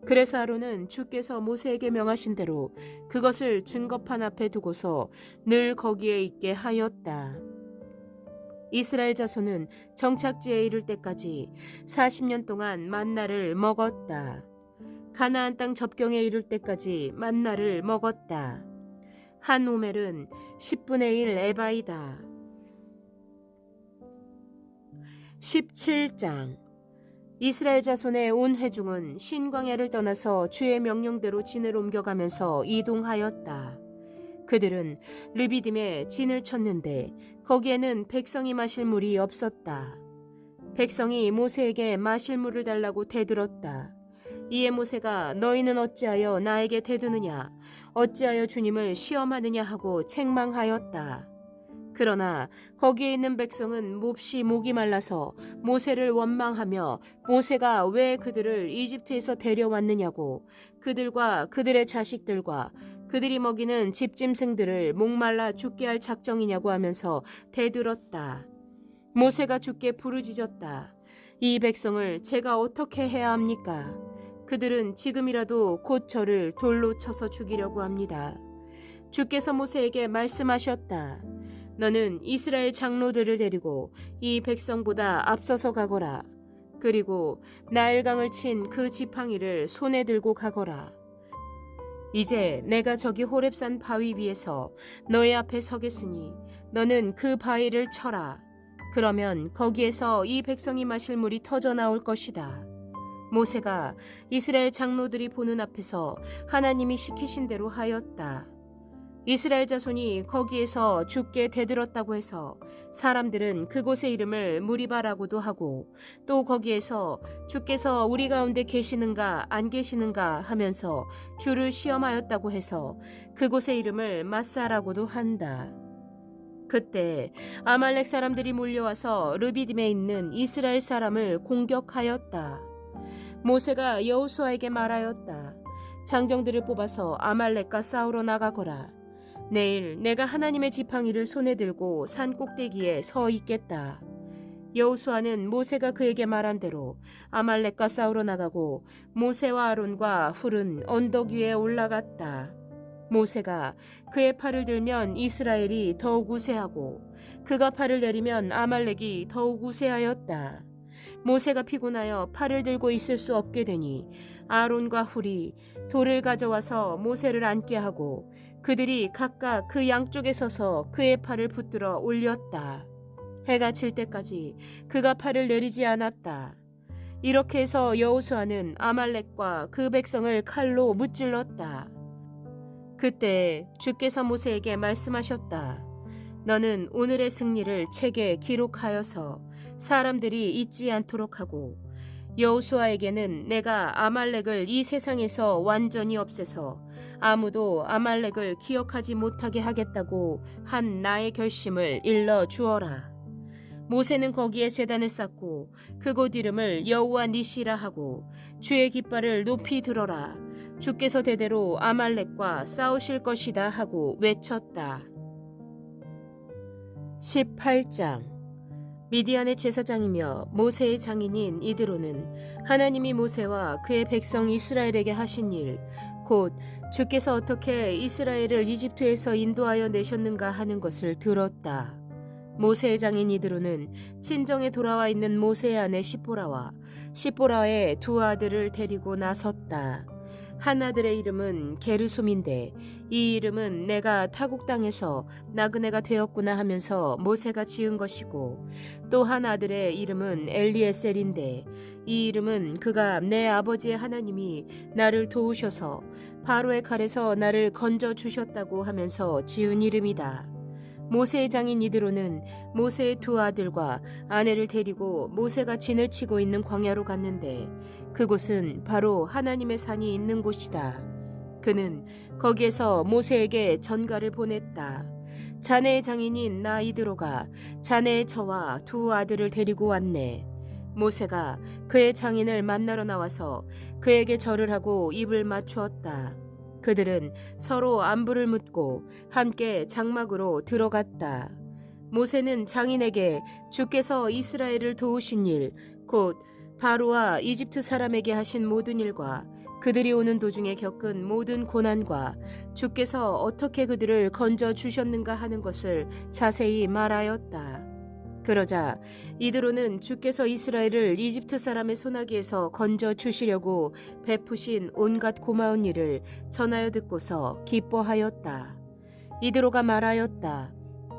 그래서 아론은 주께서 모세에게 명하신 대로 그것을 증거판 앞에 두고서 늘 거기에 있게 하였다. 이스라엘 자손은 정착지에 이를 때까지 40년 동안 만나를 먹었다. 가나안 땅 접경에 이를 때까지 만나를 먹었다. 한 오멜은 10분의 1 에바이다. 17장. 이스라엘 자손의 온 회중은 신광야를 떠나서 주의 명령대로 진을 옮겨가면서 이동하였다. 그들은 르비딤에 진을 쳤는데 거기에는 백성이 마실 물이 없었다. 백성이 모세에게 마실 물을 달라고 대들었다. 이에 모세가 너희는 어찌하여 나에게 대드느냐, 어찌하여 주님을 시험하느냐 하고 책망하였다. 그러나 거기에 있는 백성은 몹시 목이 말라서 모세를 원망하며 모세가 왜 그들을 이집트에서 데려왔느냐고, 그들과 그들의 자식들과 그들이 먹이는 집짐승들을 목말라 죽게 할 작정이냐고 하면서 대들었다. 모세가 주께 부르짖었다. 이 백성을 제가 어떻게 해야 합니까? 그들은 지금이라도 곧 저를 돌로 쳐서 죽이려고 합니다. 주께서 모세에게 말씀하셨다. 너는 이스라엘 장로들을 데리고 이 백성보다 앞서서 가거라. 그리고 나일강을 친 그 지팡이를 손에 들고 가거라. 이제 내가 저기 호렙산 바위 위에서 너의 앞에 서겠으니 너는 그 바위를 쳐라. 그러면 거기에서 이 백성이 마실 물이 터져 나올 것이다. 모세가 이스라엘 장로들이 보는 앞에서 하나님이 시키신 대로 하였다. 이스라엘 자손이 거기에서 주께 대들었다고 해서 사람들은 그곳의 이름을 무리바라고도 하고, 또 거기에서 주께서 우리 가운데 계시는가 안 계시는가 하면서 주를 시험하였다고 해서 그곳의 이름을 마사라고도 한다. 그때 아말렉 사람들이 몰려와서 르비딤에 있는 이스라엘 사람을 공격하였다. 모세가 여호수아에게 말하였다. 장정들을 뽑아서 아말렉과 싸우러 나가거라. 내일 내가 하나님의 지팡이를 손에 들고 산 꼭대기에 서 있겠다. 여호수아는 모세가 그에게 말한 대로 아말렉과 싸우러 나가고 모세와 아론과 훌은 언덕 위에 올라갔다. 모세가 그의 팔을 들면 이스라엘이 더욱 우세하고 그가 팔을 내리면 아말렉이 더욱 우세하였다. 모세가 피곤하여 팔을 들고 있을 수 없게 되니 아론과 훌이 돌을 가져와서 모세를 앉게 하고 그들이 각각 그 양쪽에 서서 그의 팔을 붙들어 올렸다. 해가 질 때까지 그가 팔을 내리지 않았다. 이렇게 해서 여호수아는 아말렉과 그 백성을 칼로 무찔렀다. 그때 주께서 모세에게 말씀하셨다. 너는 오늘의 승리를 책에 기록하여서 사람들이 잊지 않도록 하고, 여호수아에게는 내가 아말렉을 이 세상에서 완전히 없애서 아무도 아말렉을 기억하지 못하게 하겠다고 한 나의 결심을 일러 주어라. 모세는 거기에 제단을 쌓고 그곳 이름을 여호와 니시라 하고 주의 깃발을 높이 들어라. 주께서 대대로 아말렉과 싸우실 것이다 하고 외쳤다. 18장. 미디안의 제사장이며 모세의 장인인 이드로는 하나님이 모세와 그의 백성 이스라엘에게 하신 일, 곧 주께서 어떻게 이스라엘을 이집트에서 인도하여 내셨는가 하는 것을 들었다. 모세의 장인 이드로는 친정에 돌아와 있는 모세의 아내 시보라와 시보라의 두 아들을 데리고 나섰다. 한 아들의 이름은 게르솜인데 이 이름은 내가 타국 땅에서 나그네가 되었구나 하면서 모세가 지은 것이고, 또 한 아들의 이름은 엘리에셀인데 이 이름은 그가 내 아버지의 하나님이 나를 도우셔서 바로의 칼에서 나를 건져 주셨다고 하면서 지은 이름이다. 모세의 장인 이드로는 모세의 두 아들과 아내를 데리고 모세가 진을 치고 있는 광야로 갔는데 그곳은 바로 하나님의 산이 있는 곳이다. 그는 거기에서 모세에게 전가를 보냈다. 자네의 장인인 나 이드로가 자네의 저와 두 아들을 데리고 왔네. 모세가 그의 장인을 만나러 나와서 그에게 절을 하고 입을 맞추었다. 그들은 서로 안부를 묻고 함께 장막으로 들어갔다. 모세는 장인에게 주께서 이스라엘을 도우신 일, 곧 바로와 이집트 사람에게 하신 모든 일과 그들이 오는 도중에 겪은 모든 고난과 주께서 어떻게 그들을 건져 주셨는가 하는 것을 자세히 말하였다. 그러자 이드로는 주께서 이스라엘을 이집트 사람의 손아귀에서 건져 주시려고 베푸신 온갖 고마운 일을 전하여 듣고서 기뻐하였다. 이드로가 말하였다.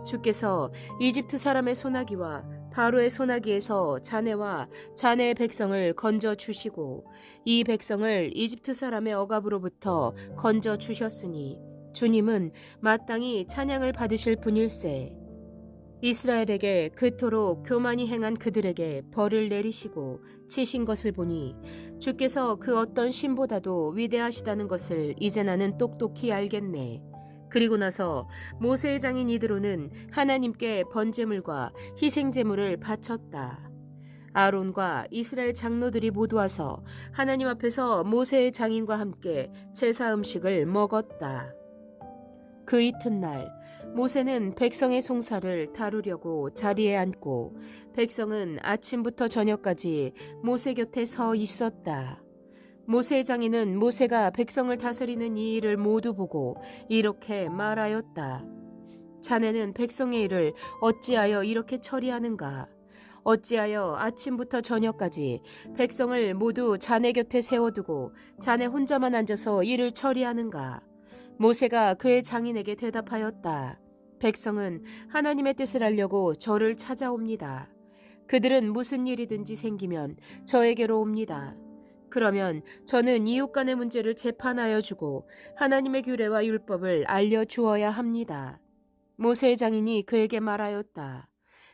주께서 이집트 사람의 소나기와 바로의 소나기에서 자네와 자네의 백성을 건져 주시고 이 백성을 이집트 사람의 억압으로부터 건져 주셨으니 주님은 마땅히 찬양을 받으실 분일세. 이스라엘에게 그토록 교만히 행한 그들에게 벌을 내리시고 치신 것을 보니 주께서 그 어떤 신보다도 위대하시다는 것을 이제 나는 똑똑히 알겠네. 그리고 나서 모세의 장인 이드로는 하나님께 번제물과 희생제물을 바쳤다. 아론과 이스라엘 장로들이 모두 와서 하나님 앞에서 모세의 장인과 함께 제사 음식을 먹었다. 그 이튿날 모세는 백성의 송사를 다루려고 자리에 앉고 백성은 아침부터 저녁까지 모세 곁에 서 있었다. 모세의 장인은 모세가 백성을 다스리는 이 일을 모두 보고 이렇게 말하였다. 자네는 백성의 일을 어찌하여 이렇게 처리하는가? 어찌하여 아침부터 저녁까지 백성을 모두 자네 곁에 세워두고 자네 혼자만 앉아서 일을 처리하는가? 모세가 그의 장인에게 대답하였다. 백성은 하나님의 뜻을 알려고 저를 찾아옵니다. 그들은 무슨 일이든지 생기면 저에게로 옵니다. 그러면 저는 이웃 간의 문제를 재판하여 주고 하나님의 규례와 율법을 알려주어야 합니다. 모세의 장인이 그에게 말하였다.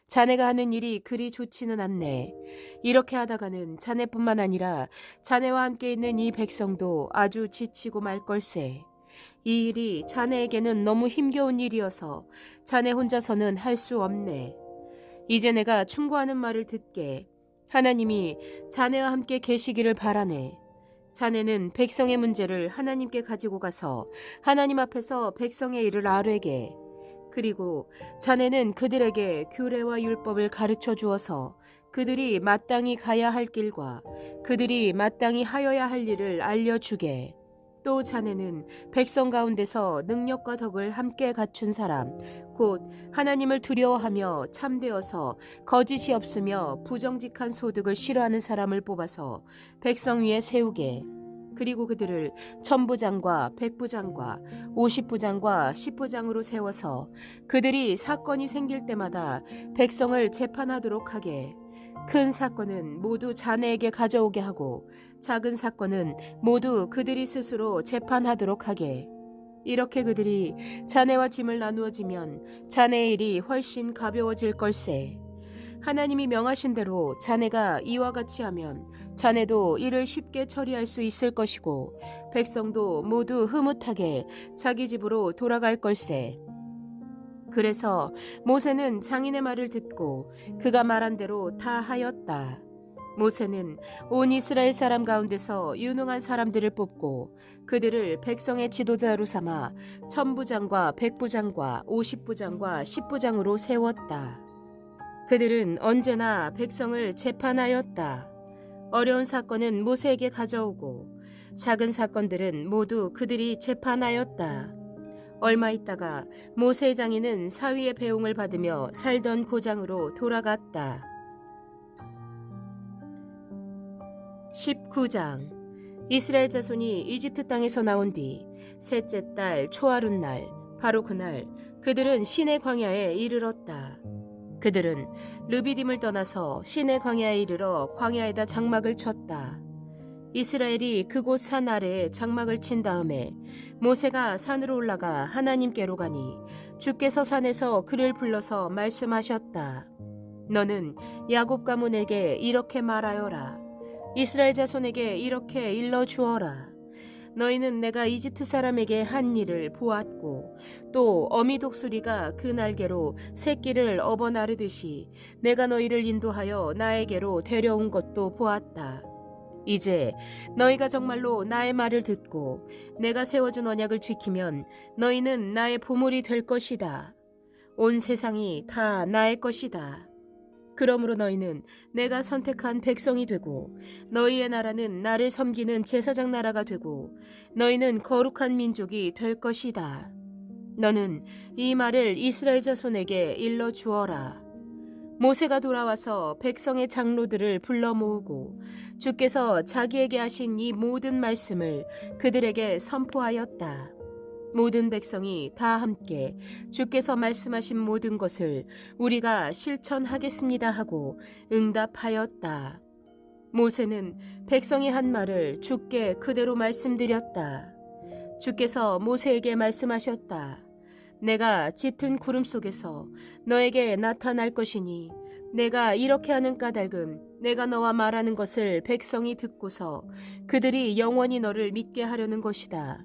자네가 하는 일이 그리 좋지는 않네. 이렇게 하다가는 자네뿐만 아니라 자네와 함께 있는 이 백성도 아주 지치고 말 걸세. 이 일이 자네에게는 너무 힘겨운 일이어서 자네 혼자서는 할 수 없네. 이제 내가 충고하는 말을 듣게. 하나님이 자네와 함께 계시기를 바라네. 자네는 백성의 문제를 하나님께 가지고 가서 하나님 앞에서 백성의 일을 아뢰게. 그리고 자네는 그들에게 규례와 율법을 가르쳐 주어서 그들이 마땅히 가야 할 길과 그들이 마땅히 하여야 할 일을 알려주게. 또 자네는 백성 가운데서 능력과 덕을 함께 갖춘 사람, 곧 하나님을 두려워하며 참되어서 거짓이 없으며 부정직한 소득을 싫어하는 사람을 뽑아서 백성 위에 세우게. 그리고 그들을 천부장과 백부장과 50부장과 10부장으로 세워서 그들이 사건이 생길 때마다 백성을 재판하도록 하게. 큰 사건은 모두 자네에게 가져오게 하고 작은 사건은 모두 그들이 스스로 재판하도록 하게. 이렇게 그들이 자네와 짐을 나누어지면 자네의 일이 훨씬 가벼워질 걸세. 하나님이 명하신 대로 자네가 이와 같이 하면 자네도 일을 쉽게 처리할 수 있을 것이고 백성도 모두 흐뭇하게 자기 집으로 돌아갈 걸세. 그래서 모세는 장인의 말을 듣고 그가 말한 대로 다 하였다. 모세는 온 이스라엘 사람 가운데서 유능한 사람들을 뽑고 그들을 백성의 지도자로 삼아 천부장과 백부장과 50부장과 10부장으로 세웠다. 그들은 언제나 백성을 재판하였다. 어려운 사건은 모세에게 가져오고 작은 사건들은 모두 그들이 재판하였다. 얼마 있다가 모세의 장인은 사위의 배웅을 받으며 살던 고장으로 돌아갔다. 19장. 이스라엘 자손이 이집트 땅에서 나온 뒤 셋째 달 초하룻날 바로 그날 그들은 시내 광야에 이르렀다. 그들은 르비딤을 떠나서 시내 광야에 이르러 광야에다 장막을 쳤다. 이스라엘이 그곳 산 아래에 장막을 친 다음에 모세가 산으로 올라가 하나님께로 가니 주께서 산에서 그를 불러서 말씀하셨다. 너는 야곱 가문에게 이렇게 말하여라. 이스라엘 자손에게 이렇게 일러주어라. 너희는 내가 이집트 사람에게 한 일을 보았고 또 어미 독수리가 그 날개로 새끼를 업어 나르듯이 내가 너희를 인도하여 나에게로 데려온 것도 보았다. 이제 너희가 정말로 나의 말을 듣고 내가 세워준 언약을 지키면 너희는 나의 보물이 될 것이다. 온 세상이 다 나의 것이다. 그러므로 너희는 내가 선택한 백성이 되고 너희의 나라는 나를 섬기는 제사장 나라가 되고 너희는 거룩한 민족이 될 것이다. 너는 이 말을 이스라엘 자손에게 일러 주어라. 모세가 돌아와서 백성의 장로들을 불러 모으고 주께서 자기에게 하신 이 모든 말씀을 그들에게 선포하였다. 모든 백성이 다 함께 주께서 말씀하신 모든 것을 우리가 실천하겠습니다 하고 응답하였다. 모세는 백성이 한 말을 주께 그대로 말씀드렸다. 주께서 모세에게 말씀하셨다. 내가 짙은 구름 속에서 너에게 나타날 것이니 내가 이렇게 하는 까닭은 내가 너와 말하는 것을 백성이 듣고서 그들이 영원히 너를 믿게 하려는 것이다.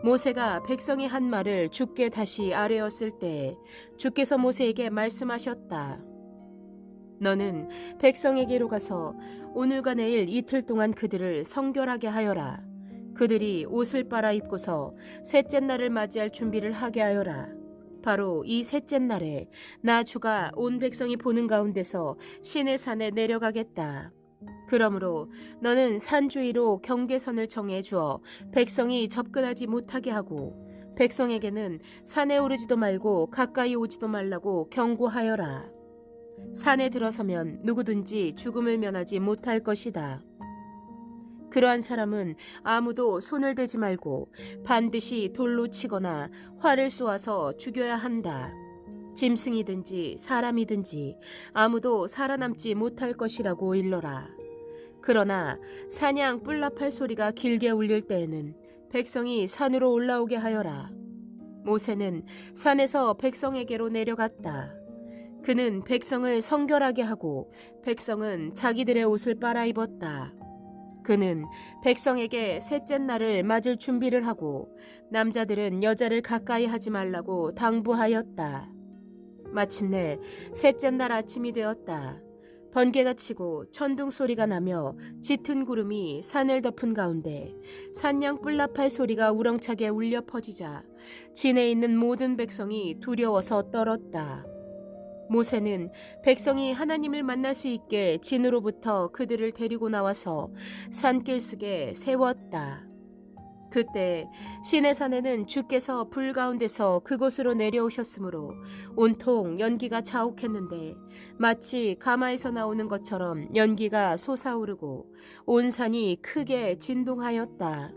모세가 백성이 한 말을 주께 다시 아뢰었을 때 주께서 모세에게 말씀하셨다. 너는 백성에게로 가서 오늘과 내일 이틀 동안 그들을 성결하게 하여라. 그들이 옷을 빨아 입고서 셋째 날을 맞이할 준비를 하게 하여라. 바로 이 셋째 날에 나 주가 온 백성이 보는 가운데서 시내산에 내려가겠다. 그러므로 너는 산 주위로 경계선을 정해 주어 백성이 접근하지 못하게 하고 백성에게는 산에 오르지도 말고 가까이 오지도 말라고 경고하여라. 산에 들어서면 누구든지 죽음을 면하지 못할 것이다. 그러한 사람은 아무도 손을 대지 말고 반드시 돌로 치거나 활을 쏘아서 죽여야 한다. 짐승이든지 사람이든지 아무도 살아남지 못할 것이라고 일러라. 그러나 사냥 뿔나팔 소리가 길게 울릴 때에는 백성이 산으로 올라오게 하여라. 모세는 산에서 백성에게로 내려갔다. 그는 백성을 성결하게 하고 백성은 자기들의 옷을 빨아 입었다. 그는 백성에게 셋째 날을 맞을 준비를 하고 남자들은 여자를 가까이 하지 말라고 당부하였다. 마침내 셋째 날 아침이 되었다. 번개가 치고 천둥 소리가 나며 짙은 구름이 산을 덮은 가운데 산양 뿔나팔 소리가 우렁차게 울려 퍼지자 진에 있는 모든 백성이 두려워서 떨었다. 모세는 백성이 하나님을 만날 수 있게 진으로부터 그들을 데리고 나와서 산길슭에 세웠다. 그때 시내산에는 주께서 불 가운데서 그곳으로 내려오셨으므로 온통 연기가 자욱했는데 마치 가마에서 나오는 것처럼 연기가 솟아오르고 온 산이 크게 진동하였다.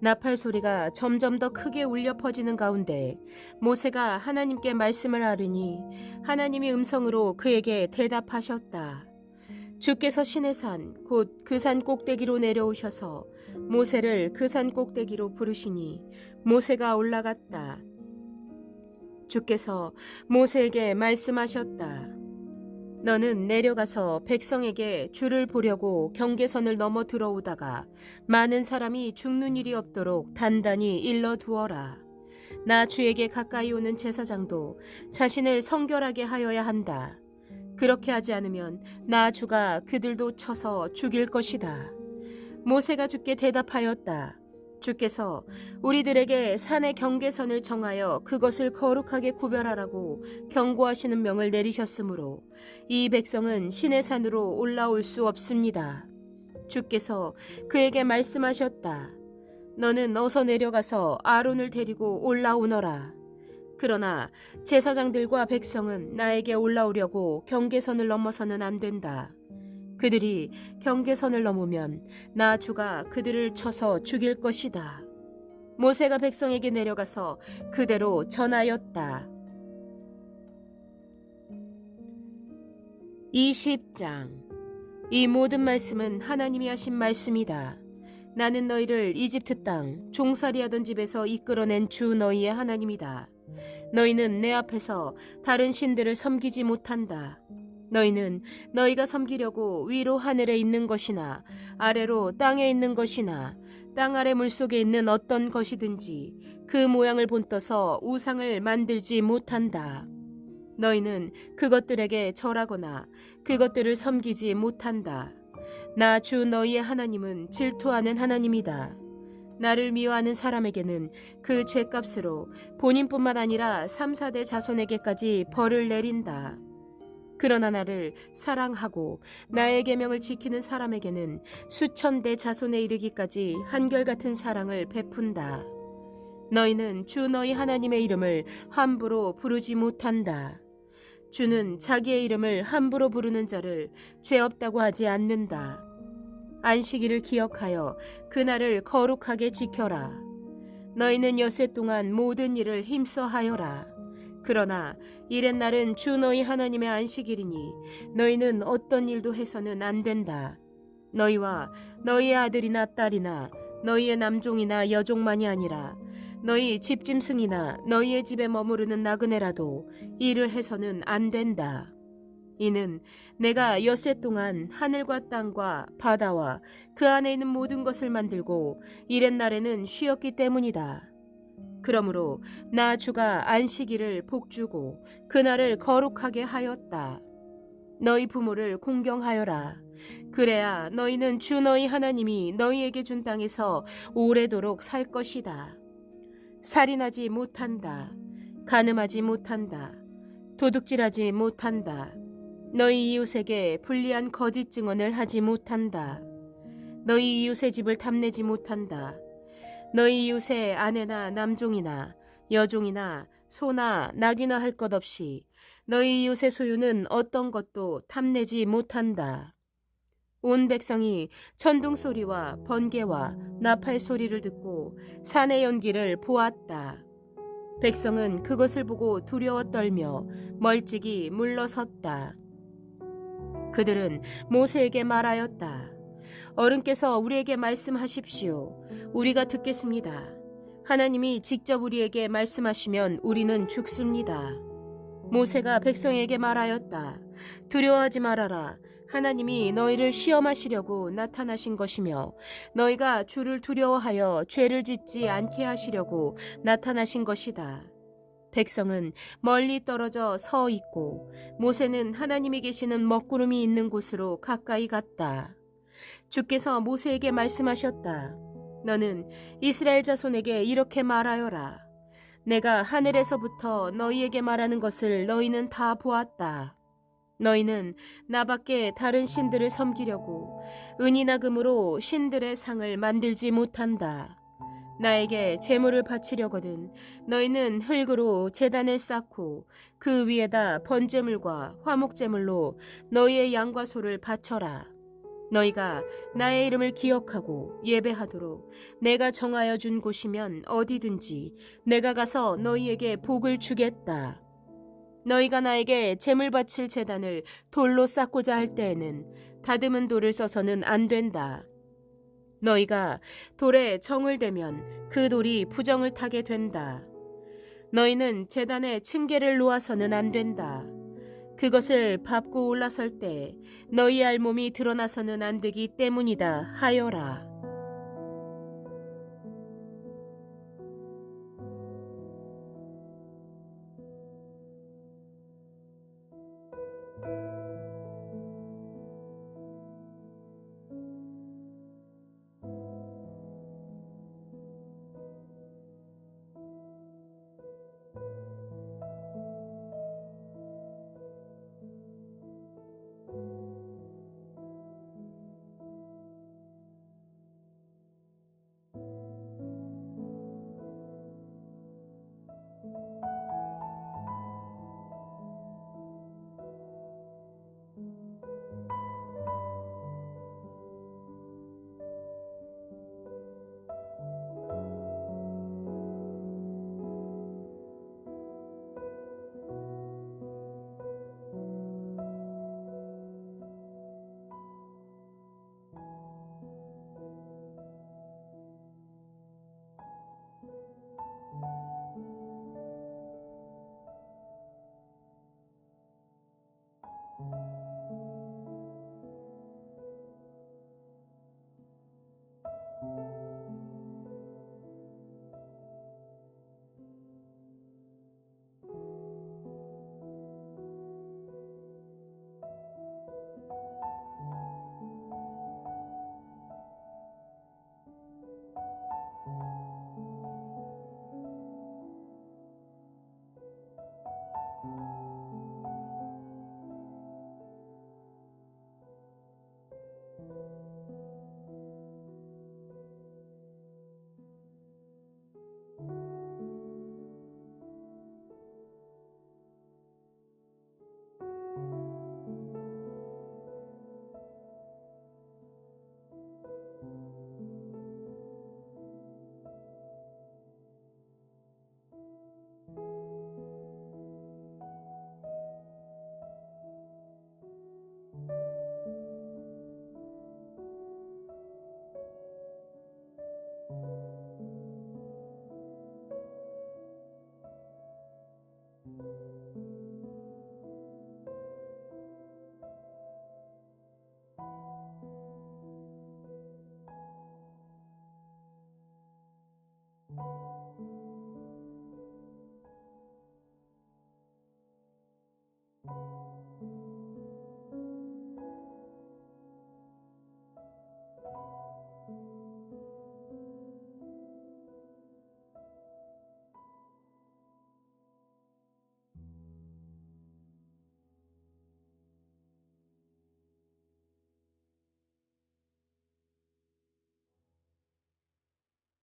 나팔 소리가 점점 더 크게 울려 퍼지는 가운데 모세가 하나님께 말씀을 아뢰니 하나님이 음성으로 그에게 대답하셨다. 주께서 시내산 곧 그 산 꼭대기로 내려오셔서 모세를 그 산 꼭대기로 부르시니 모세가 올라갔다. 주께서 모세에게 말씀하셨다. 너는 내려가서 백성에게 주를 보려고 경계선을 넘어 들어오다가 많은 사람이 죽는 일이 없도록 단단히 일러두어라. 나 주에게 가까이 오는 제사장도 자신을 성결하게 하여야 한다. 그렇게 하지 않으면 나 주가 그들도 쳐서 죽일 것이다. 모세가 주께 대답하였다. 주께서 우리들에게 산의 경계선을 정하여 그것을 거룩하게 구별하라고 경고하시는 명을 내리셨으므로 이 백성은 시내산으로 올라올 수 없습니다. 주께서 그에게 말씀하셨다. 너는 어서 내려가서 아론을 데리고 올라오너라. 그러나 제사장들과 백성은 나에게 올라오려고 경계선을 넘어서는 안 된다. 그들이 경계선을 넘으면 나 주가 그들을 쳐서 죽일 것이다. 모세가 백성에게 내려가서 그대로 전하였다. 20장. 이 모든 말씀은 하나님이 하신 말씀이다. 나는 너희를 이집트 땅 종살이하던 집에서 이끌어낸 주 너희의 하나님이다. 너희는 내 앞에서 다른 신들을 섬기지 못한다. 너희는 너희가 섬기려고 위로 하늘에 있는 것이나 아래로 땅에 있는 것이나 땅 아래 물속에 있는 어떤 것이든지 그 모양을 본떠서 우상을 만들지 못한다. 너희는 그것들에게 절하거나 그것들을 섬기지 못한다. 나 주 너희의 하나님은 질투하는 하나님이다. 나를 미워하는 사람에게는 그 죄값으로 본인뿐만 아니라 3, 4대 자손에게까지 벌을 내린다. 그러나 나를 사랑하고 나의 계명을 지키는 사람에게는 수천 대 자손에 이르기까지 한결같은 사랑을 베푼다. 너희는 주 너희 하나님의 이름을 함부로 부르지 못한다. 주는 자기의 이름을 함부로 부르는 자를 죄 없다고 하지 않는다. 안식일을 기억하여 그날을 거룩하게 지켜라. 너희는 엿새 동안 모든 일을 힘써 하여라. 그러나 이렛날은 주 너희 하나님의 안식일이니 너희는 어떤 일도 해서는 안 된다. 너희와 너희의 아들이나 딸이나 너희의 남종이나 여종만이 아니라 너희 집짐승이나 너희의 집에 머무르는 나그네라도 일을 해서는 안 된다. 이는 내가 엿새 동안 하늘과 땅과 바다와 그 안에 있는 모든 것을 만들고 이렛날에는 쉬었기 때문이다. 그러므로 나 주가 안식일을 복주고 그날을 거룩하게 하였다. 너희 부모를 공경하여라. 그래야 너희는 주 너희 하나님이 너희에게 준 땅에서 오래도록 살 것이다. 살인하지 못한다. 간음하지 못한다. 도둑질하지 못한다. 너희 이웃에게 불리한 거짓 증언을 하지 못한다. 너희 이웃의 집을 탐내지 못한다. 너희 이웃의 아내나 남종이나 여종이나 소나 낙이나 할 것 없이 너희 이웃의 소유는 어떤 것도 탐내지 못한다. 온 백성이 천둥 소리와 번개와 나팔 소리를 듣고 산의 연기를 보았다. 백성은 그것을 보고 두려워 떨며 멀찍이 물러섰다. 그들은 모세에게 말하였다. 어른께서 우리에게 말씀하십시오. 우리가 듣겠습니다. 하나님이 직접 우리에게 말씀하시면 우리는 죽습니다. 모세가 백성에게 말하였다. 두려워하지 말아라. 하나님이 너희를 시험하시려고 나타나신 것이며 너희가 주를 두려워하여 죄를 짓지 않게 하시려고 나타나신 것이다. 백성은 멀리 떨어져 서 있고 모세는 하나님이 계시는 먹구름이 있는 곳으로 가까이 갔다. 주께서 모세에게 말씀하셨다. 너는 이스라엘 자손에게 이렇게 말하여라. 내가 하늘에서부터 너희에게 말하는 것을 너희는 다 보았다. 너희는 나밖에 다른 신들을 섬기려고 은이나 금으로 신들의 상을 만들지 못한다. 나에게 제물을 바치려거든 너희는 흙으로 제단을 쌓고 그 위에다 번제물과 화목제물로 너희의 양과 소를 바쳐라. 너희가 나의 이름을 기억하고 예배하도록 내가 정하여 준 곳이면 어디든지 내가 가서 너희에게 복을 주겠다. 너희가 나에게 제물 바칠 제단을 돌로 쌓고자 할 때에는 다듬은 돌을 써서는 안 된다. 너희가 돌에 정을 대면 그 돌이 부정을 타게 된다. 너희는 제단에 층계를 놓아서는 안 된다. 그것을 밟고 올라설 때 너희 알몸이 드러나서는 안 되기 때문이다 하여라.